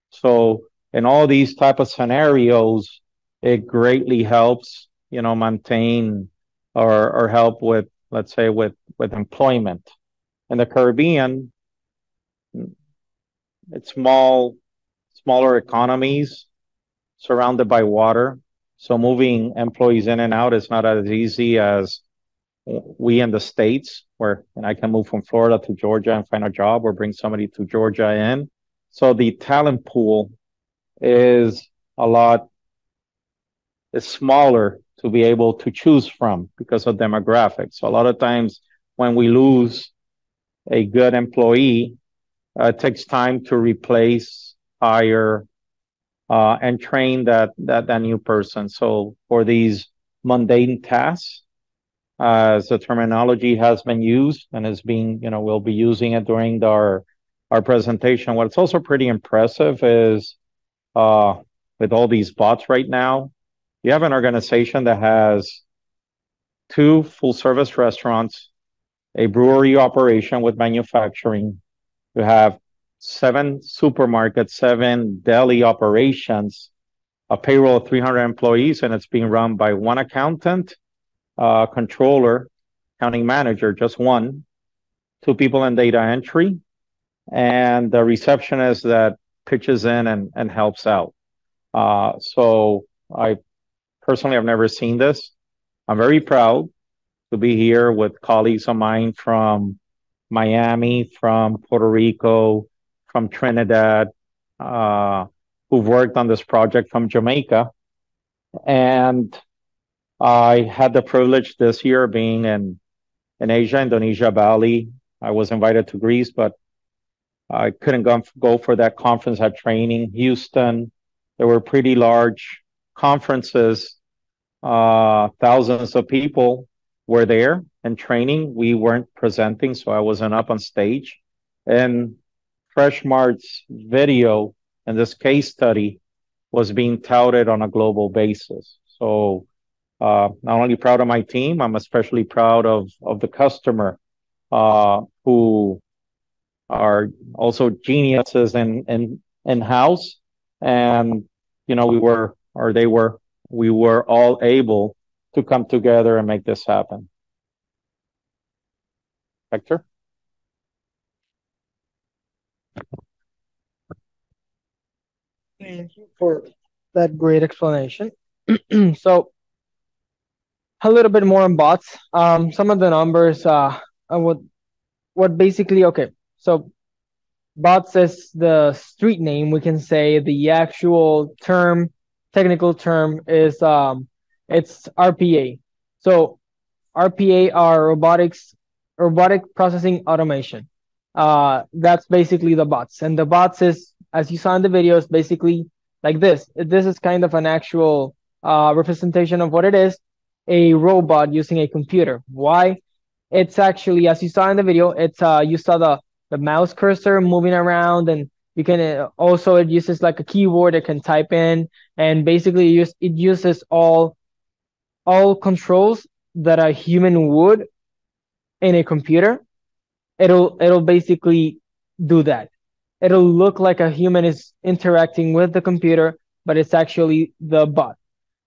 So in all these type of scenarios, it greatly helps, maintain or help with, let's say, with employment. In the Caribbean, it's smaller economies surrounded by water. So moving employees in and out is not as easy as we in the States, where I can move from Florida to Georgia and find a job, or bring somebody to Georgia in. So the talent pool is smaller to be able to choose from because of demographics. So a lot of times when we lose a good employee, it takes time to replace, hire, and train that new person. So for these mundane tasks, as the terminology has been used and is being, we'll be using it during our presentation. What's also pretty impressive is with all these bots right now, you have an organization that has 2 full-service restaurants, a brewery operation with manufacturing. You have 7 supermarkets, 7 deli operations, a payroll of 300 employees, and it's being run by one accountant, controller, accounting manager, just one, two people in data entry, and the receptionist that pitches in and helps out. So I personally have never seen this. I'm very proud to be here with colleagues of mine from Miami, from Puerto Rico, from Trinidad, who've worked on this project from Jamaica. And I had the privilege this year being in Asia, Indonesia, Bali. I was invited to Greece, but I couldn't go for that conference at training. Houston, there were pretty large conferences. Thousands of people were there and training. We weren't presenting, so I wasn't up on stage. And FreshMart's video and this case study was being touted on a global basis. So not only proud of my team, I'm especially proud of the customer, who are also geniuses in house. And we were all able to come together and make this happen. Hector? Thank you for that great explanation. So a little bit more on bots. Some of the numbers, what basically, okay. So bots is the street name. We can say the actual term, technical term is it's RPA. So RPA are robotic processing automation. That's basically the bots. And the bots is, as you saw in the videos, basically like this. This is kind of an actual representation of what it is, a robot using a computer. Why? It's actually, as you saw in the video, it's you saw the mouse cursor moving around, and you can also, it uses like a keyboard it can type in, and basically it uses all controls that a human would in a computer. It'll basically do that. It'll look like a human is interacting with the computer, but it's actually the bot.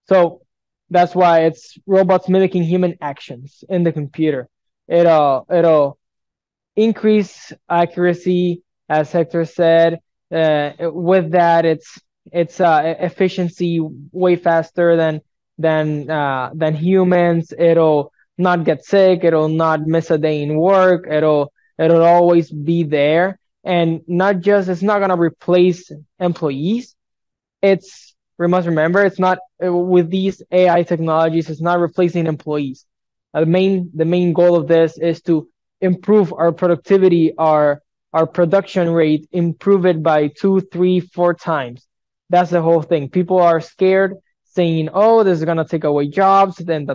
So that's why it's robots mimicking human actions in the computer. It'll increase accuracy, as Hector said. With that, it's efficiency way faster than humans. It'll not get sick. It'll not miss a day in work. It'll always be there, and it's not gonna replace employees. We must remember, it's not, with these AI technologies, it's not replacing employees. The main goal of this is to improve our productivity, our production rate, improve it by 2, 3, 4 times. That's the whole thing. People are scared, saying, "Oh, this is gonna take away jobs." Then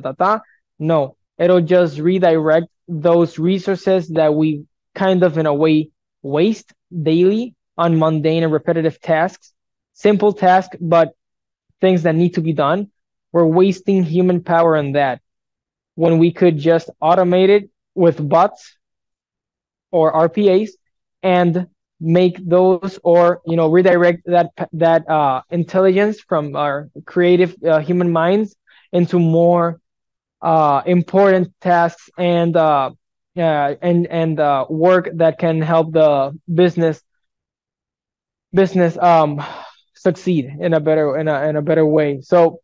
No, it'll just redirect those resources that we kind of, in a way, waste daily on mundane and repetitive tasks, simple tasks, but things that need to be done. We're wasting human power on that when we could just automate it with bots or RPAs and make those, or redirect that intelligence from our creative human minds into more important tasks and work that can help the business succeed in a better way. So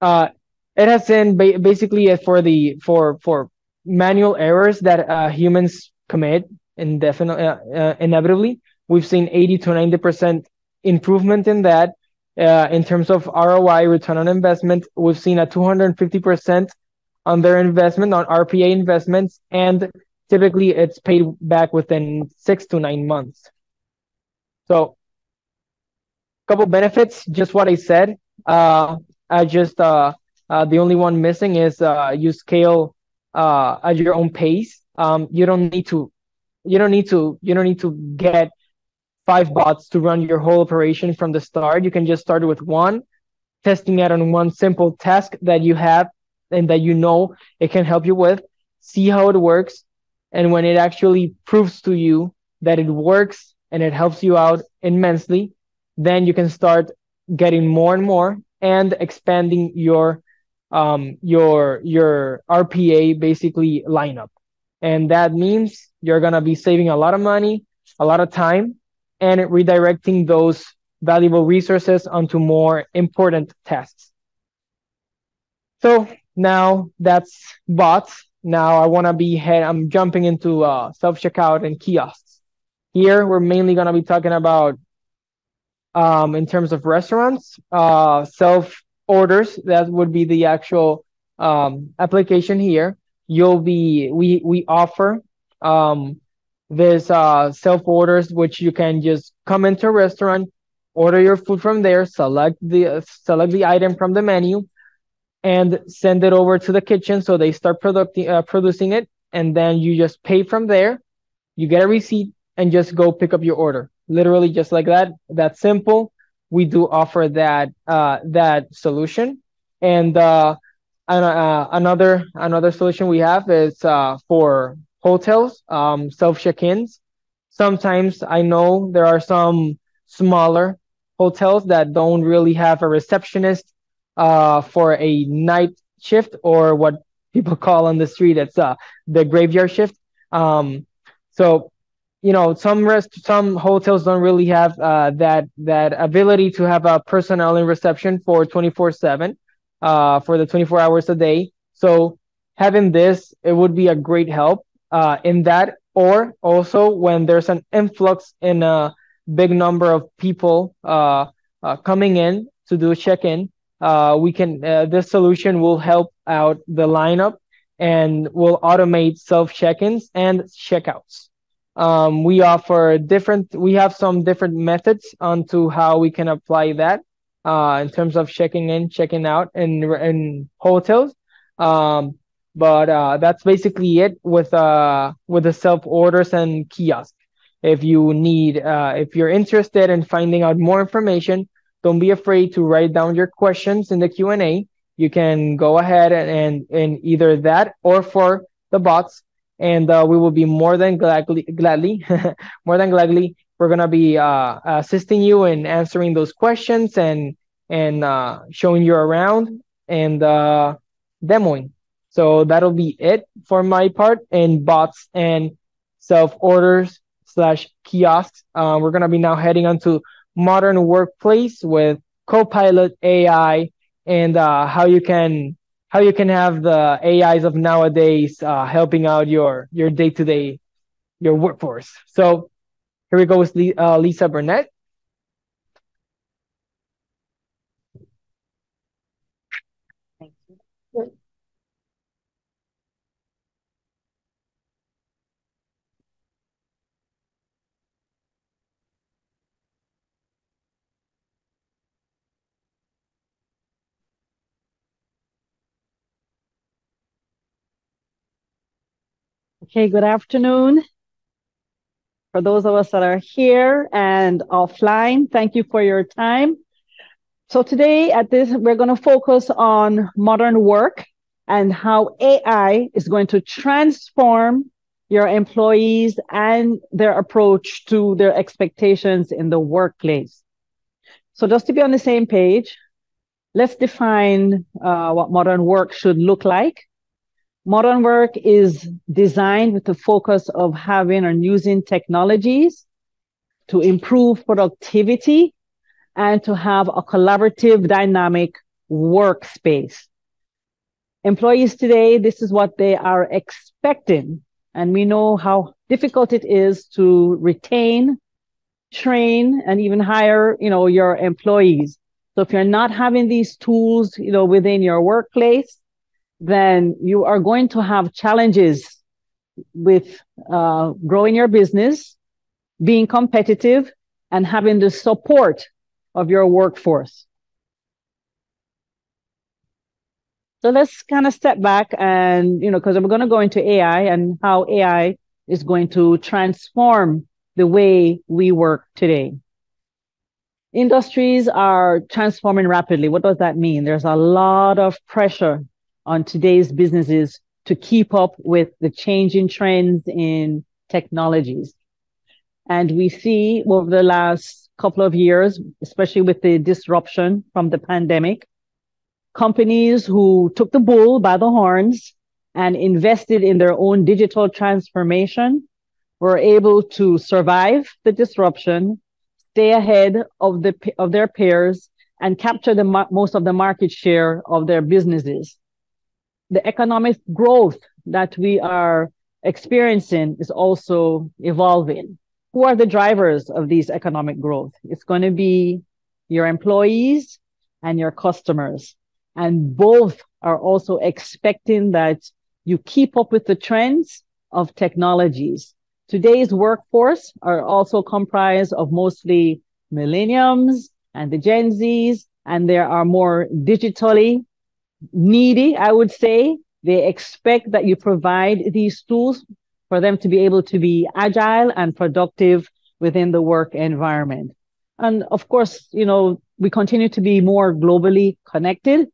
it has been basically for manual errors that humans commit inevitably. We've seen 80 to 90% improvement in that. In terms of ROI, return on investment, we've seen a 250% on their investment, on RPA investments, and typically it's paid back within 6 to 9 months. So, couple benefits, just what I said. The only one missing is you scale at your own pace. You don't need to get 5 bots to run your whole operation from the start. You can just start with one, testing it on one simple task that you have and that it can help you with. See how it works, and when it actually proves to you that it works and it helps you out immensely, then you can start getting more and more and expanding your RPA basically lineup. And that means you're gonna be saving a lot of money, a lot of time, and redirecting those valuable resources onto more important tasks. So now that's bots. Now I'm jumping into self-checkout and kiosks. Here we're mainly gonna be talking about in terms of restaurants, self orders. That would be the actual application here. We offer this self orders, which you can just come into a restaurant, order your food from there, select the item from the menu, and send it over to the kitchen so they start producing it, and then you just pay from there. You get a receipt and just go pick up your order. Literally just like that. That's simple. We do offer that solution. And another solution we have is for hotels, self check-ins. Sometimes I know there are some smaller hotels that don't really have a receptionist for a night shift, or what people call on the street, it's the graveyard shift. So some hotels don't really have that ability to have a personnel in reception for 24/7 for the 24 hours a day. So having this, it would be a great help in that. Or also when there's an influx in a big number of people coming in to do a check-in, this solution will help out the lineup and will automate self check-ins and checkouts. We have some different methods onto how we can apply that in terms of checking in, checking out in hotels. But that's basically it with the self orders and kiosk. If you're interested in finding out more information, don't be afraid to write down your questions in the Q&A. You can go ahead and either that or for the bots, and we will be more than gladly we're gonna be assisting you in answering those questions and showing you around and demoing. So that'll be it for my part in bots and self orders / kiosks. We're gonna be now heading on to modern workplace with Copilot AI and how you can have the AIs of nowadays helping out your day-to-day, your workforce. So here we go with Lisa Burnett. Thank you. Okay, good afternoon. For those of us that are here and offline, thank you for your time. So today we're going to focus on modern work and how AI is going to transform your employees and their approach to their expectations in the workplace. So just to be on the same page, let's define what modern work should look like. Modern work is designed with the focus of having and using technologies to improve productivity and to have a collaborative, dynamic workspace. Employees today, this is what they are expecting. And we know how difficult it is to retain, train, and even hire, your employees. So if you're not having these tools, within your workplace, then you are going to have challenges with growing your business, being competitive, and having the support of your workforce. So let's kind of step back and, because I'm going to go into AI and how AI is going to transform the way we work today. Industries are transforming rapidly. What does that mean? There's a lot of pressure on today's businesses to keep up with the changing trends in technologies. And we see over the last couple of years, especially with the disruption from the pandemic. Companies who took the bull by the horns and invested in their own digital transformation were able to survive the disruption, stay ahead of their peers, and capture most of the market share of their businesses. The economic growth that we are experiencing is also evolving. Who are the drivers of these economic growth? It's going to be your employees and your customers. And both are also expecting that you keep up with the trends of technologies. Today's workforce are also comprised of mostly millennials and the Gen Zs, and they are more digitally needy, I would say. They expect that you provide these tools for them to be able to be agile and productive within the work environment. And of course, we continue to be more globally connected.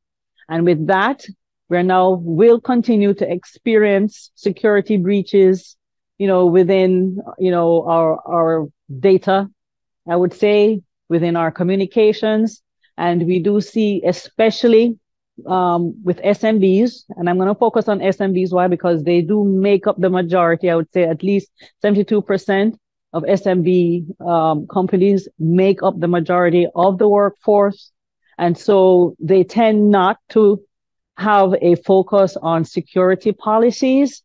And with that, will continue to experience security breaches, within, our data, I would say, within our communications. And we do see, especially with SMBs, and I'm going to focus on SMBs. Why? Because they do make up the majority. I would say at least 72% of SMB companies make up the majority of the workforce. And so they tend not to have a focus on security policies.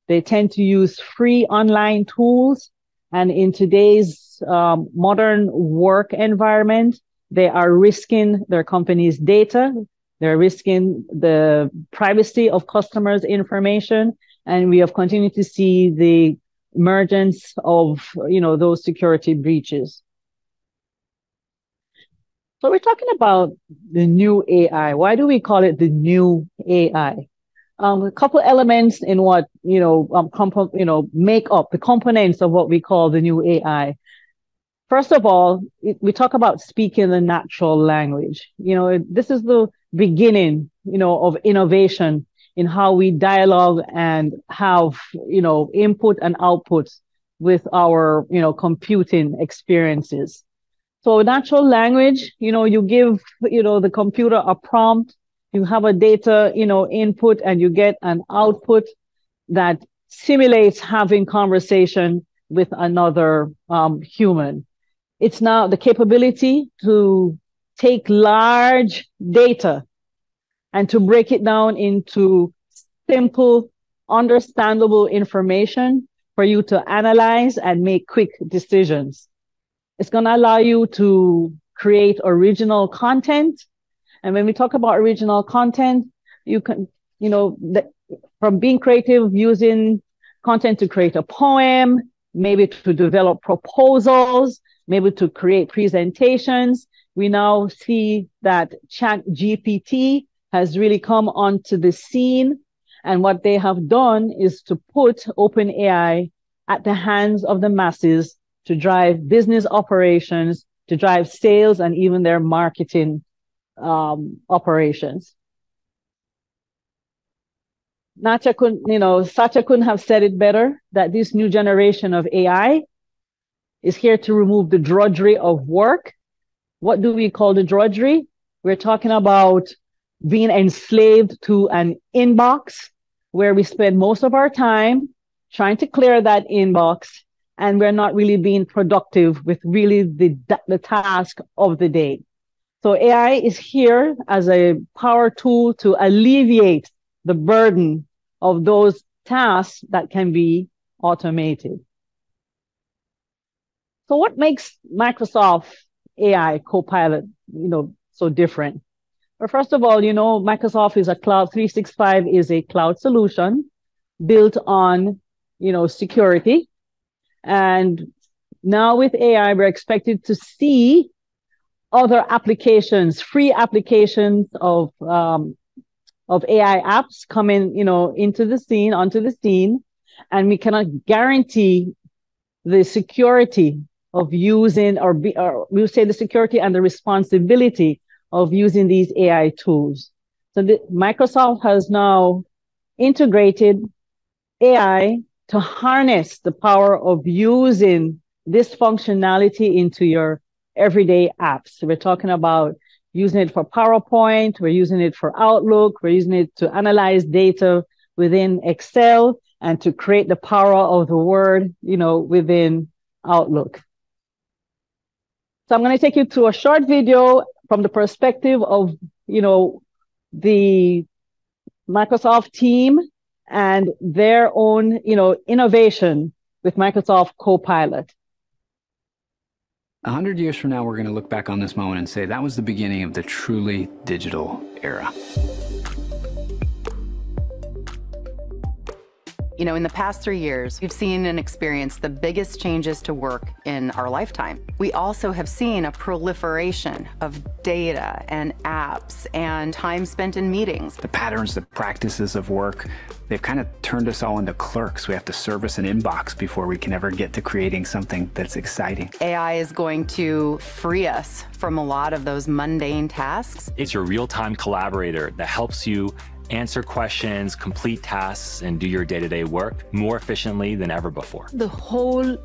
They tend to use free online tools. And in today's modern work environment, they are risking their company's data. They're risking the privacy of customers' information. And we have continued to see the emergence of, those security breaches. So we're talking about the new AI. Why do we call it the new AI? A couple elements in what, make up the components of what we call the new AI. First of all, we talk about speaking the natural language. This is the beginning, of innovation in how we dialogue and have, input and output with our, computing experiences. So natural language, you give, the computer a prompt, you have a data, input, and you get an output that simulates having conversation with another human. It's now the capability to take large data and to break it down into simple, understandable information for you to analyze and make quick decisions. It's going to allow you to create original content. And when we talk about original content, you can, from being creative, using content to create a poem, maybe to develop proposals, maybe to create presentations. We now see that ChatGPT has really come onto the scene. And what they have done is to put OpenAI at the hands of the masses to drive business operations, to drive sales, and even their marketing operations. Satya couldn't have said it better, that this new generation of AI is here to remove the drudgery of work. What do we call the drudgery? We're talking about being enslaved to an inbox where we spend most of our time trying to clear that inbox, and we're not really being productive with really the task of the day. So AI is here as a power tool to alleviate the burden of those tasks that can be automated. So what makes Microsoft AI Copilot, so different? Well, first of all, Microsoft is a cloud 365 is a cloud solution built on, security. And now with AI, we're expected to see other applications, free applications of AI apps coming, onto the scene, and we cannot guarantee the security of using, or we'll say the security and the responsibility of using these AI tools. So Microsoft has now integrated AI to harness the power of using this functionality into your everyday apps. We're talking about using it for PowerPoint, we're using it for Outlook, we're using it to analyze data within Excel and to create the power of the word, within Outlook. So I'm going to take you to a short video from the perspective of, the Microsoft team and their own, innovation with Microsoft Copilot. 100 years from now, we're going to look back on this moment and say that was the beginning of the truly digital era. In the past 3 years, we've seen and experienced the biggest changes to work in our lifetime. We also have seen a proliferation of data and apps and time spent in meetings. The patterns, the practices of work, they've kind of turned us all into clerks. We have to service an inbox before we can ever get to creating something that's exciting. AI is going to free us from a lot of those mundane tasks. It's your real-time collaborator that helps you answer questions, complete tasks, and do your day-to-day work more efficiently than ever before. The whole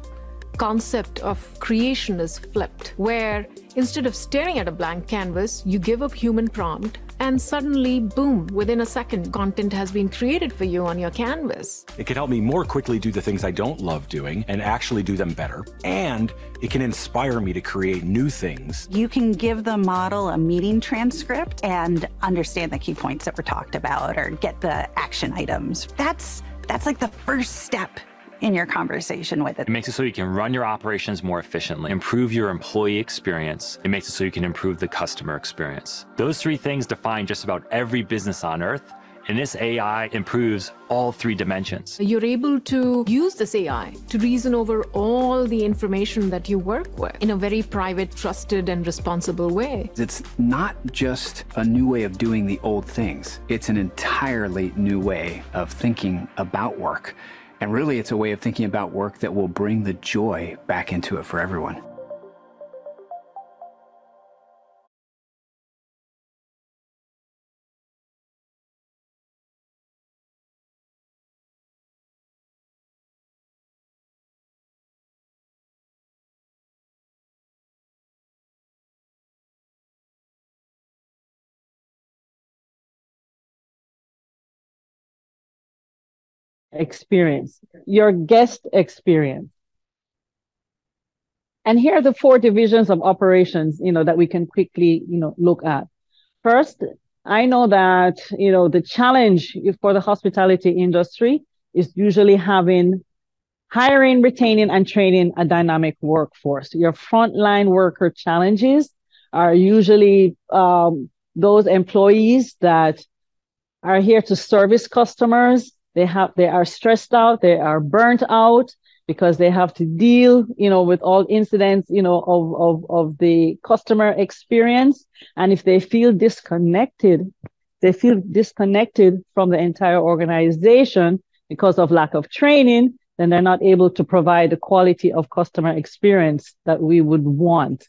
concept of creation is flipped, where instead of staring at a blank canvas, you give a human prompt, and suddenly, boom, within a second, content has been created for you on your canvas. It can help me more quickly do the things I don't love doing and actually do them better. And it can inspire me to create new things. You can give the model a meeting transcript and understand the key points that were talked about or get the action items. That's like the first step in your conversation with it. It makes it so you can run your operations more efficiently, improve your employee experience. It makes it so you can improve the customer experience. Those three things define just about every business on earth, and this AI improves all three dimensions. You're able to use this AI to reason over all the information that you work with in a very private, trusted, and responsible way. It's not just a new way of doing the old things. It's an entirely new way of thinking about work. And really, it's a way of thinking about work that will bring the joy back into it for everyone. Experience, your guest experience. And here are the 4 divisions of operations, that we can quickly, look at. First, I know that, the challenge for the hospitality industry is usually hiring, retaining, and training a dynamic workforce. Your frontline worker challenges are usually those employees that are here to service customers. They are stressed out, they are burnt out because they have to deal, with all incidents, of the customer experience. And if they feel disconnected from the entire organization because of lack of training, then they're not able to provide the quality of customer experience that we would want.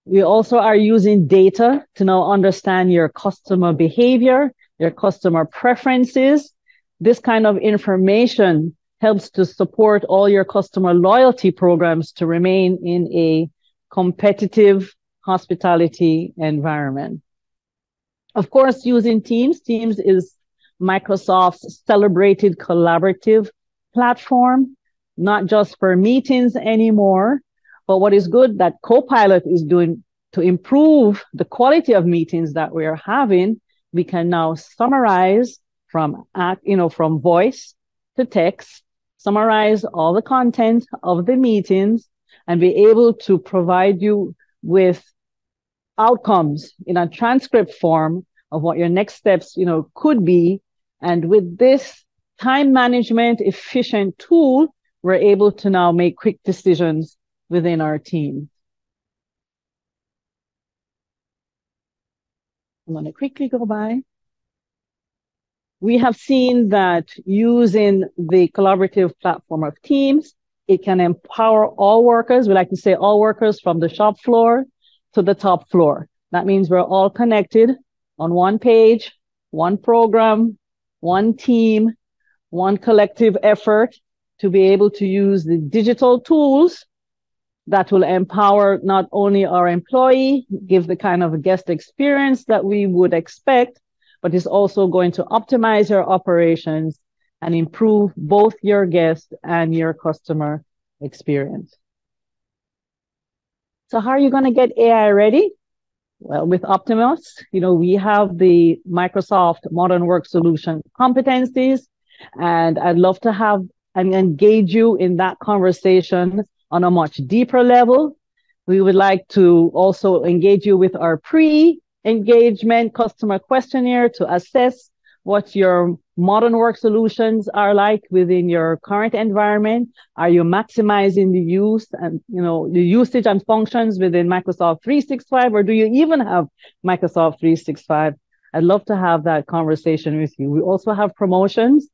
We also are using data to now understand your customer behavior, your customer preferences. This kind of information helps to support all your customer loyalty programs to remain in a competitive hospitality environment. Of course, using Teams. Teams is Microsoft's celebrated collaborative platform, not just for meetings anymore, but what is good that Copilot is doing to improve the quality of meetings that we are having, we can now summarize from voice to text, summarize all the content of the meetings, and be able to provide you with outcomes in a transcript form of what your next steps, could be. And with this time management efficient tool, we're able to now make quick decisions within our team. I'm going to quickly go by. We have seen that using the collaborative platform of Teams, it can empower all workers. We like to say all workers from the shop floor to the top floor. That means we're all connected on one page, one program, one team, one collective effort to be able to use the digital tools that will empower not only our employee, give the kind of guest experience that we would expect, but is also going to optimize your operations and improve both your guest and your customer experience. So how are you going to get AI ready? Well, with Optimus, we have the Microsoft Modern Work Solution competencies, and I'd love to have and engage you in that conversation on a much deeper level. We would like to also engage you with our pre-engagement customer questionnaire to assess what your modern work solutions are like within your current environment. Are you maximizing the use and the usage and functions within Microsoft 365, or do you even have Microsoft 365? I'd love to have that conversation with you. We also have promotions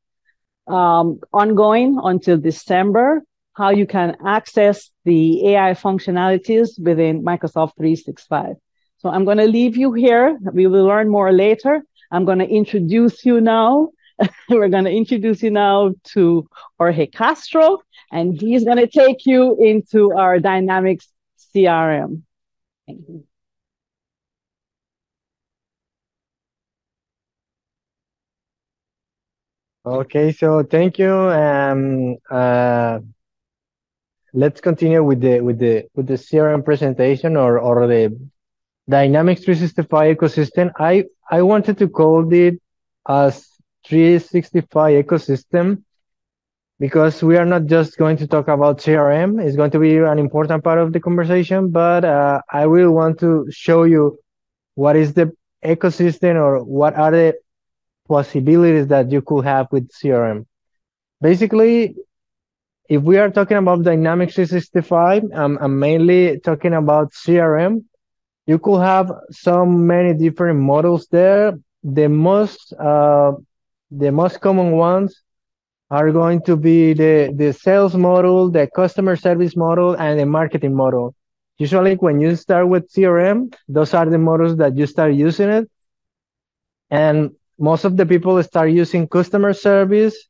ongoing until December, how you can access the AI functionalities within Microsoft 365. So I'm going to leave you here. We will learn more later. I'm going to introduce you now. We're going to introduce you now to Jorge Castro, and he's going to take you into our Dynamics CRM. Thank you. Okay, so thank you. Let's continue with the CRM presentation or the Dynamics 365 ecosystem. I wanted to call it as 365 ecosystem because we are not just going to talk about CRM. It's going to be an important part of the conversation, but I will want to show you what is the ecosystem or what are the possibilities that you could have with CRM. Basically, if we are talking about Dynamics 365, I'm mainly talking about CRM. You could have so many different models there. The most common ones are going to be the sales model, the customer service model, and the marketing model. Usually when you start with CRM, those are the models that you start using it. And most of the people start using customer service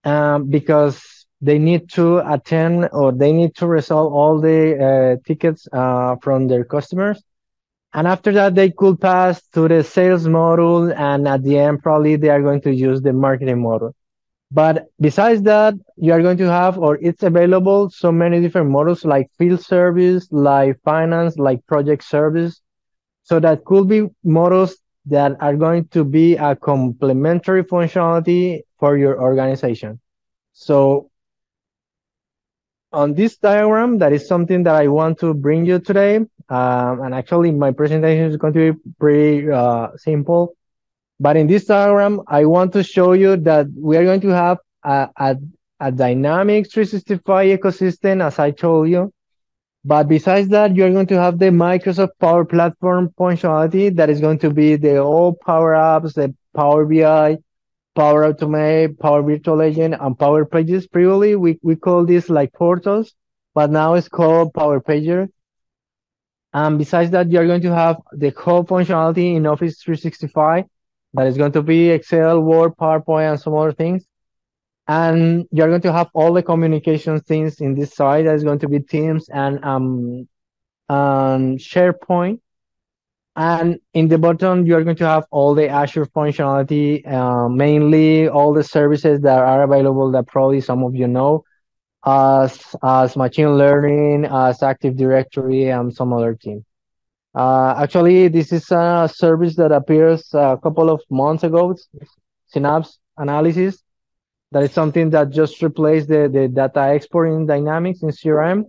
because they need to attend or they need to resolve all the tickets from their customers. And after that, they could pass to the sales model. And at the end, probably they are going to use the marketing model. But besides that, you are going to have, or it's available, so many different models like field service, like finance, like project service. So that could be models that are going to be a complementary functionality for your organization. So on this diagram, that is something that I want to bring you today. And actually, my presentation is going to be pretty simple. But in this diagram, I want to show you that we are going to have a Dynamics 365 ecosystem, as I told you. But besides that, you're going to have the Microsoft Power Platform functionality that is going to be the all Power Apps, the Power BI, Power Automate, Power Virtual Agent, and Power Pages. Previously, we call this like portals, but now it's called Power Pager. And besides that, you're going to have the whole functionality in Office 365. That is going to be Excel, Word, PowerPoint, and some other things. And you're going to have all the communication things in this side. That is going to be Teams and SharePoint. And in the bottom, you're going to have all the Azure functionality, mainly all the services that are available that probably some of you know, as machine learning, as Active Directory, and some other things. Actually, this is a service that appears a couple of months ago, Synapse Analysis. That is something that just replaced the data export in Dynamics in CRM.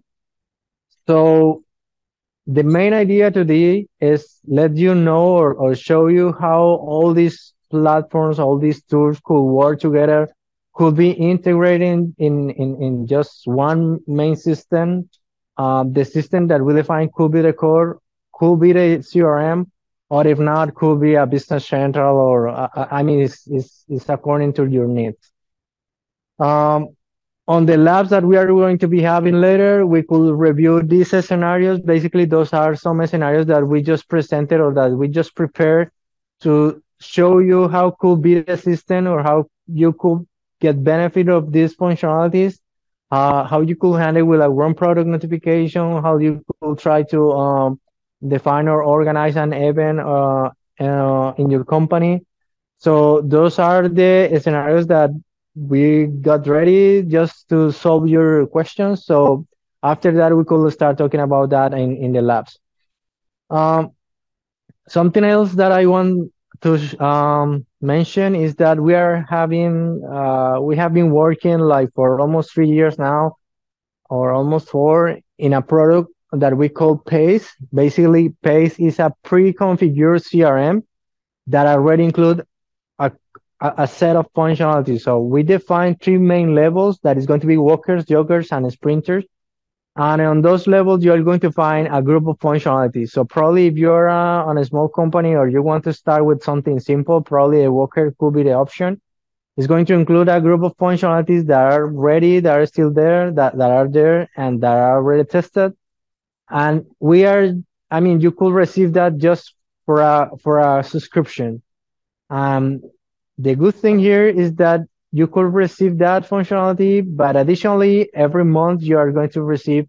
So the main idea today is let you know or show you how all these platforms, all these tools could work together, could be integrated in just one main system. The system that we define could be the core, could be the CRM, or if not, could be a business central, or I mean, it's according to your needs. On the labs that we are going to be having later, we could review these scenarios. Basically, those are some scenarios that we just presented or that we just prepared to show you how could be the system or how you could get benefit of these functionalities. how you could handle with a wrong product notification, how you could try to define or organize an event in your company. So those are the scenarios that we got ready just to solve your questions. So after that, we could start talking about that in the labs. Um, Something else that I want to mention is that we have been working like for almost 3 years now, or almost four, in a product that we call Pace. Basically, Pace is a pre-configured CRM that already include a, a set of functionalities. So we define three main levels that is going to be walkers, joggers, and sprinters. And on those levels, you're going to find a group of functionalities. So probably if you're on a small company or you want to start with something simple, probably a walker could be the option. It's going to include a group of functionalities that are ready, that are still there, that are there, and that are already tested. And I mean, you could receive that just for a subscription. Um, the good thing here is that you could receive that functionality, but additionally, every month you are going to receive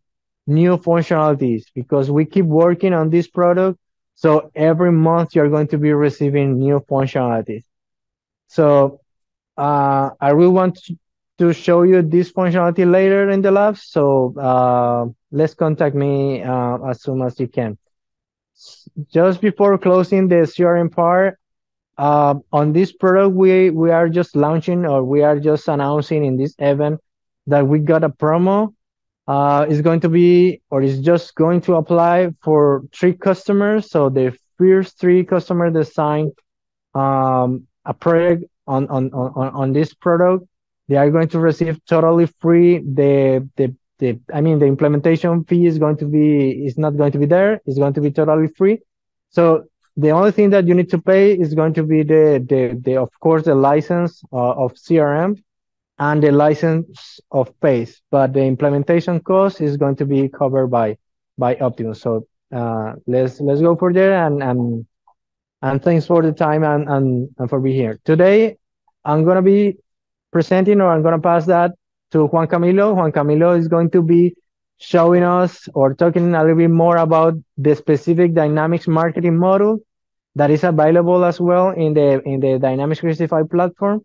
new functionalities because we keep working on this product. So every month you're going to be receiving new functionalities. So I really want to show you this functionality later in the lab. So let's contact me as soon as you can. Just before closing the CRM part, on this product, we are just launching, or we are just announcing in this event that we got a promo. It's going to be, or is just going to apply for 3 customers. So the first 3 customers that sign a project on this product, they are going to receive totally free. I mean, the implementation fee is not going to be there. It's going to be totally free. So the only thing that you need to pay is going to be the of course the license of CRM and the license of Pace, but the implementation cost is going to be covered by Optimus. So let's go for there, and thanks for the time and for being here today. I'm gonna be presenting, or I'm gonna pass that to Juan Camilo. Juan Camilo is going to be showing us or talking a little bit more about the specific Dynamics marketing model that is available as well in the Dynamics 365 platform,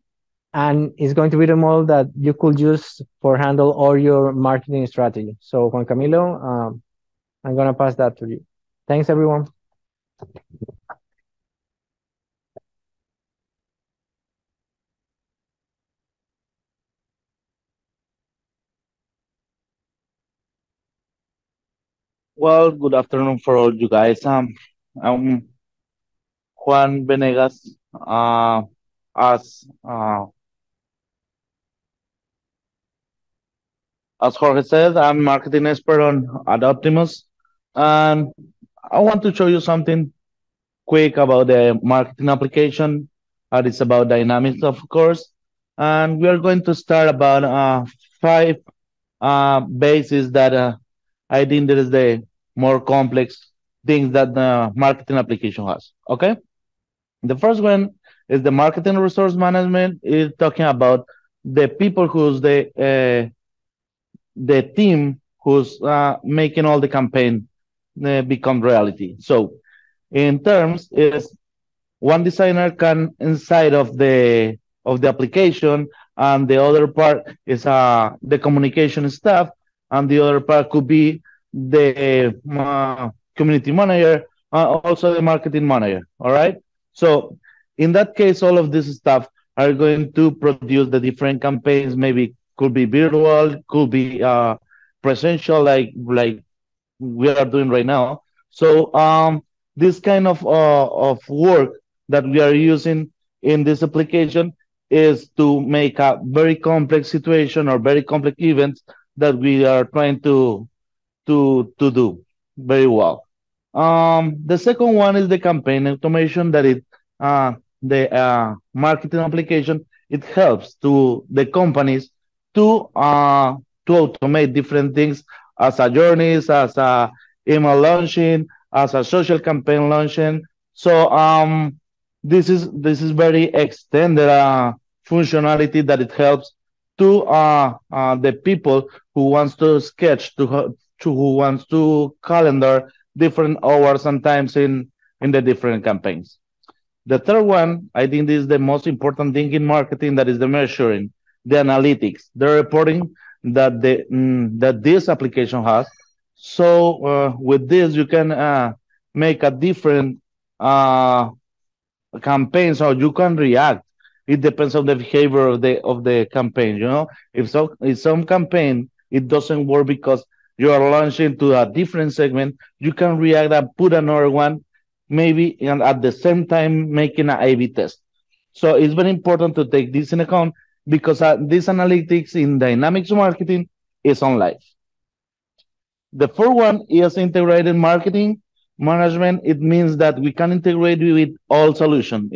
and it's going to be the model that you could use for handle all your marketing strategy. So Juan Camilo, I'm gonna pass that to you. Thanks, everyone. Well, good afternoon for all you guys. I'm Juan Venegas. As Jorge said, I'm marketing expert at Optimus, and I want to show you something quick about the marketing application. It's about Dynamics, of course, and we are going to start about 5 bases that I think that is the more complex things that the marketing application has. Okay, the first one is the marketing resource management. Is talking about the people who's the team who's making all the campaign become reality. So in terms is one designer can inside of the application, and the other part is the communication staff, and the other part could be the community manager, also the marketing manager. All right. So in that case, all of this stuff are going to produce the different campaigns. Maybe could be virtual, could be presential, like we are doing right now. So this kind of work that we are using in this application is to make a very complex situation or very complex events that we are trying to do very well. The second one is the campaign automation that the marketing application. It helps to the companies to automate different things as a journeys, as a email launching, as a social campaign launching. So this is very extended functionality that it helps to the people who wants to sketch, to who wants to calendar different hours and times in the different campaigns. The third one, I think this is the most important thing in marketing, that is the measuring, the analytics, the reporting that that this application has. So with this, you can make a different campaign, so you can react. It depends on the behavior of the campaign. You know, if some campaign it doesn't work because you are launching to a different segment, you can react and put another one, maybe, and at the same time making an A/B test. So it's very important to take this in account, because this analytics in dynamics marketing is on live. The fourth one is integrated marketing management. It means that we can integrate with all solutions.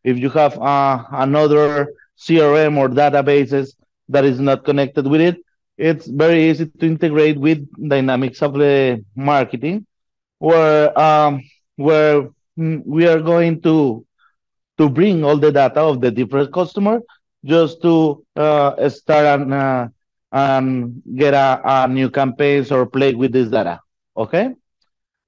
If you have another CRM or databases that is not connected with it, it's very easy to integrate with dynamics of the marketing, where we are going to bring all the data of the different customer, just to start and get a new campaigns or play with this data. Okay.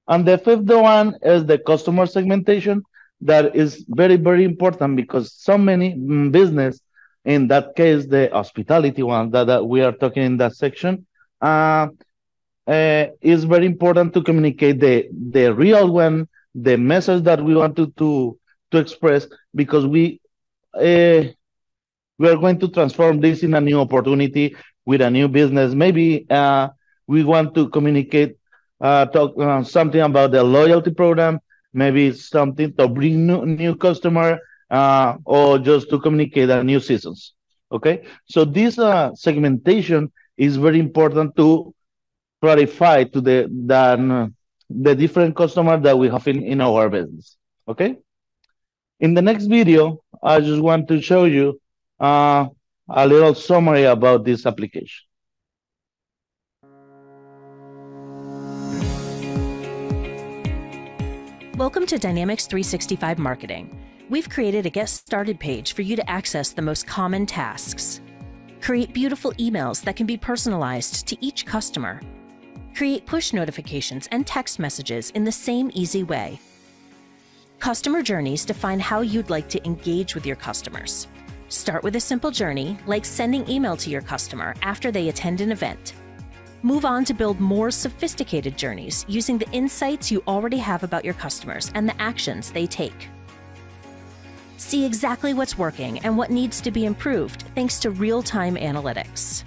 And the fifth one is the customer segmentation. That is very, very important, because so many business, in that case, the hospitality one that we are talking in that section, is very important to communicate the real one, the message that we want to express, because we are going to transform this in a new opportunity with a new business. Maybe we want to communicate, talk something about the loyalty program, maybe something to bring new customer, or just to communicate a new seasons. Okay, so this segmentation is very important to clarify to the different customer that we have in our business. Okay, in the next video, I just want to show you a little summary about this application. Welcome to Dynamics 365 Marketing. We've created a Get Started page for you to access the most common tasks. Create beautiful emails that can be personalized to each customer. Create push notifications and text messages in the same easy way. Customer journeys define how you'd like to engage with your customers. Start with a simple journey, like sending email to your customer after they attend an event. Move on to build more sophisticated journeys using the insights you already have about your customers and the actions they take. See exactly what's working and what needs to be improved thanks to real-time analytics.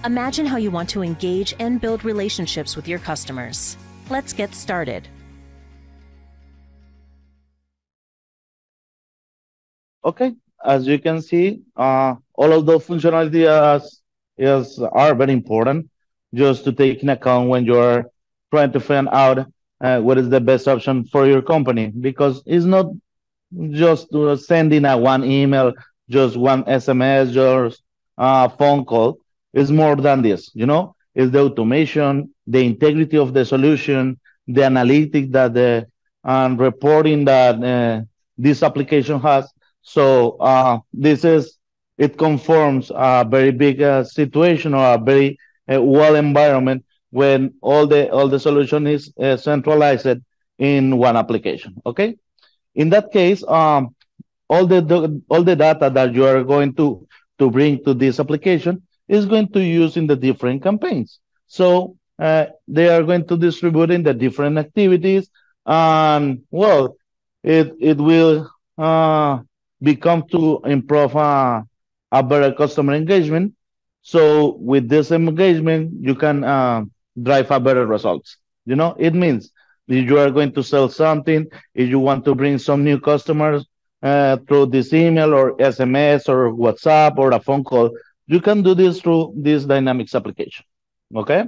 Imagine how you want to engage and build relationships with your customers. Let's get started. Okay, as you can see, all of those functionalities are very important, just to take in account when you're trying to find out what is the best option for your company, because it's not just sending a one email, just one SMS, just a phone call. It's more than this, you know. It's the automation, the integrity of the solution, the analytics that the and reporting that this application has. So it conforms a very big situation, or a very well environment, when all the solution is centralized in one application. Okay, in that case, all the data that you are going to bring to this application is going to use in the different campaigns. So they are going to distribute in the different activities, and well, it will become to improve a better customer engagement. So with this engagement, you can drive a better results. You know, it means if you are going to sell something, if you want to bring some new customers through this email or SMS or WhatsApp or a phone call, you can do this through this Dynamics application. Okay.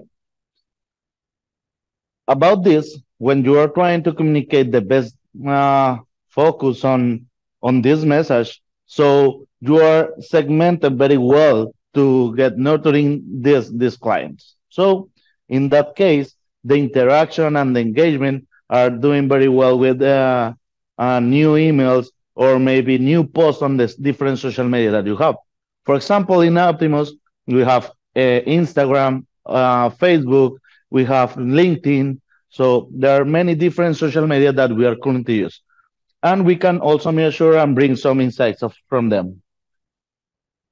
About this, when you are trying to communicate the best focus on this message, so you are segmented very well to get nurturing these clients. So in that case, the interaction and the engagement are doing very well with new emails, or maybe new posts on the different social media that you have. For example, in Optimus, we have Instagram, Facebook, we have LinkedIn. So there are many different social media that we are currently use. And we can also measure and bring some insights from them.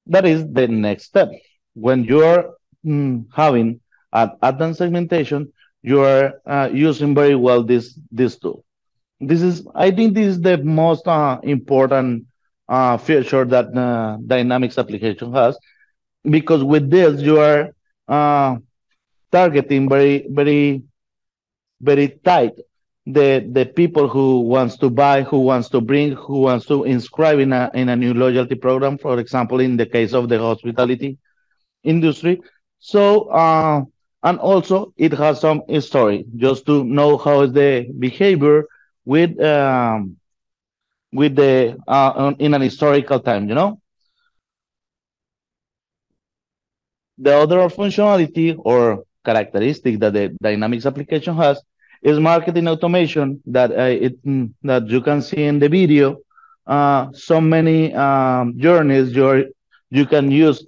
That is the next step. When you're having advanced segmentation, you are using very well this tool. I think this is the most important feature that Dynamics application has, because with this you are targeting very tight the people who wants to buy, who wants to bring, who wants to inscribe in a new loyalty program, for example, in the case of the hospitality industry. So and also it has some history just to know how is the behavior with the in an historical time, you know. The other functionality or characteristic that the Dynamics application has is marketing automation that that you can see in the video. So many journeys you can use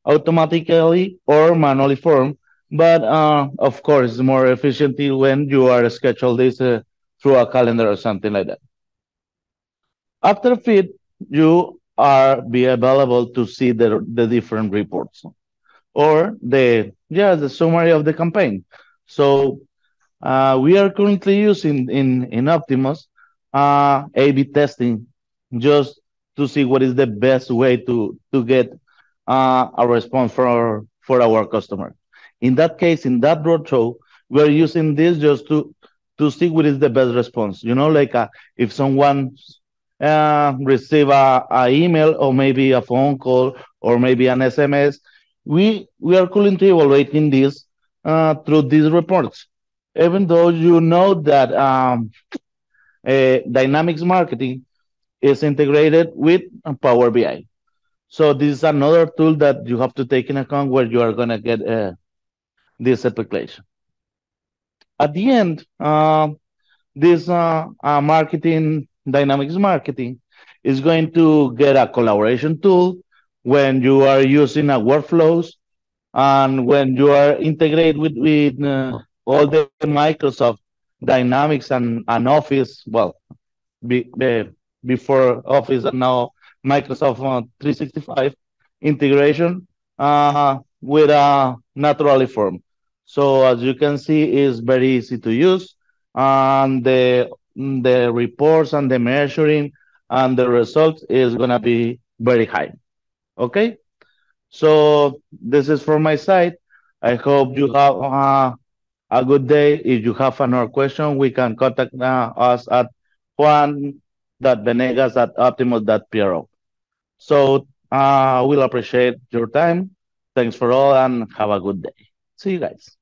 automatically or manually form, but of course it's more efficiently when you are scheduled this through a calendar or something like that. After feed, you are be available to see the different reports or the summary of the campaign. So we are currently using in Optimus A/B testing just to see what is the best way to get a response for our customer. In that case, in that roadshow, we're using this just to see what is the best response. You know, like if someone receive a email or maybe a phone call or maybe an SMS, we are currently evaluating this through these reports. Even though you know that Dynamics Marketing is integrated with Power BI. So this is another tool that you have to take in account where you are going to get this application. At the end, this Dynamics Marketing is going to get a collaboration tool when you are using a workflows and when you are integrated with all the Microsoft Dynamics and Office, well, before Office and now Microsoft 365 integration with a naturally form. So as you can see, it's very easy to use, and the reports and the measuring and the results is gonna be very high. Okay, so this is from my side. I hope you have a good day. If you have another question, we can contact us at juan.venegas@optimus.pro. So we'll appreciate your time. Thanks for all and have a good day. See you guys.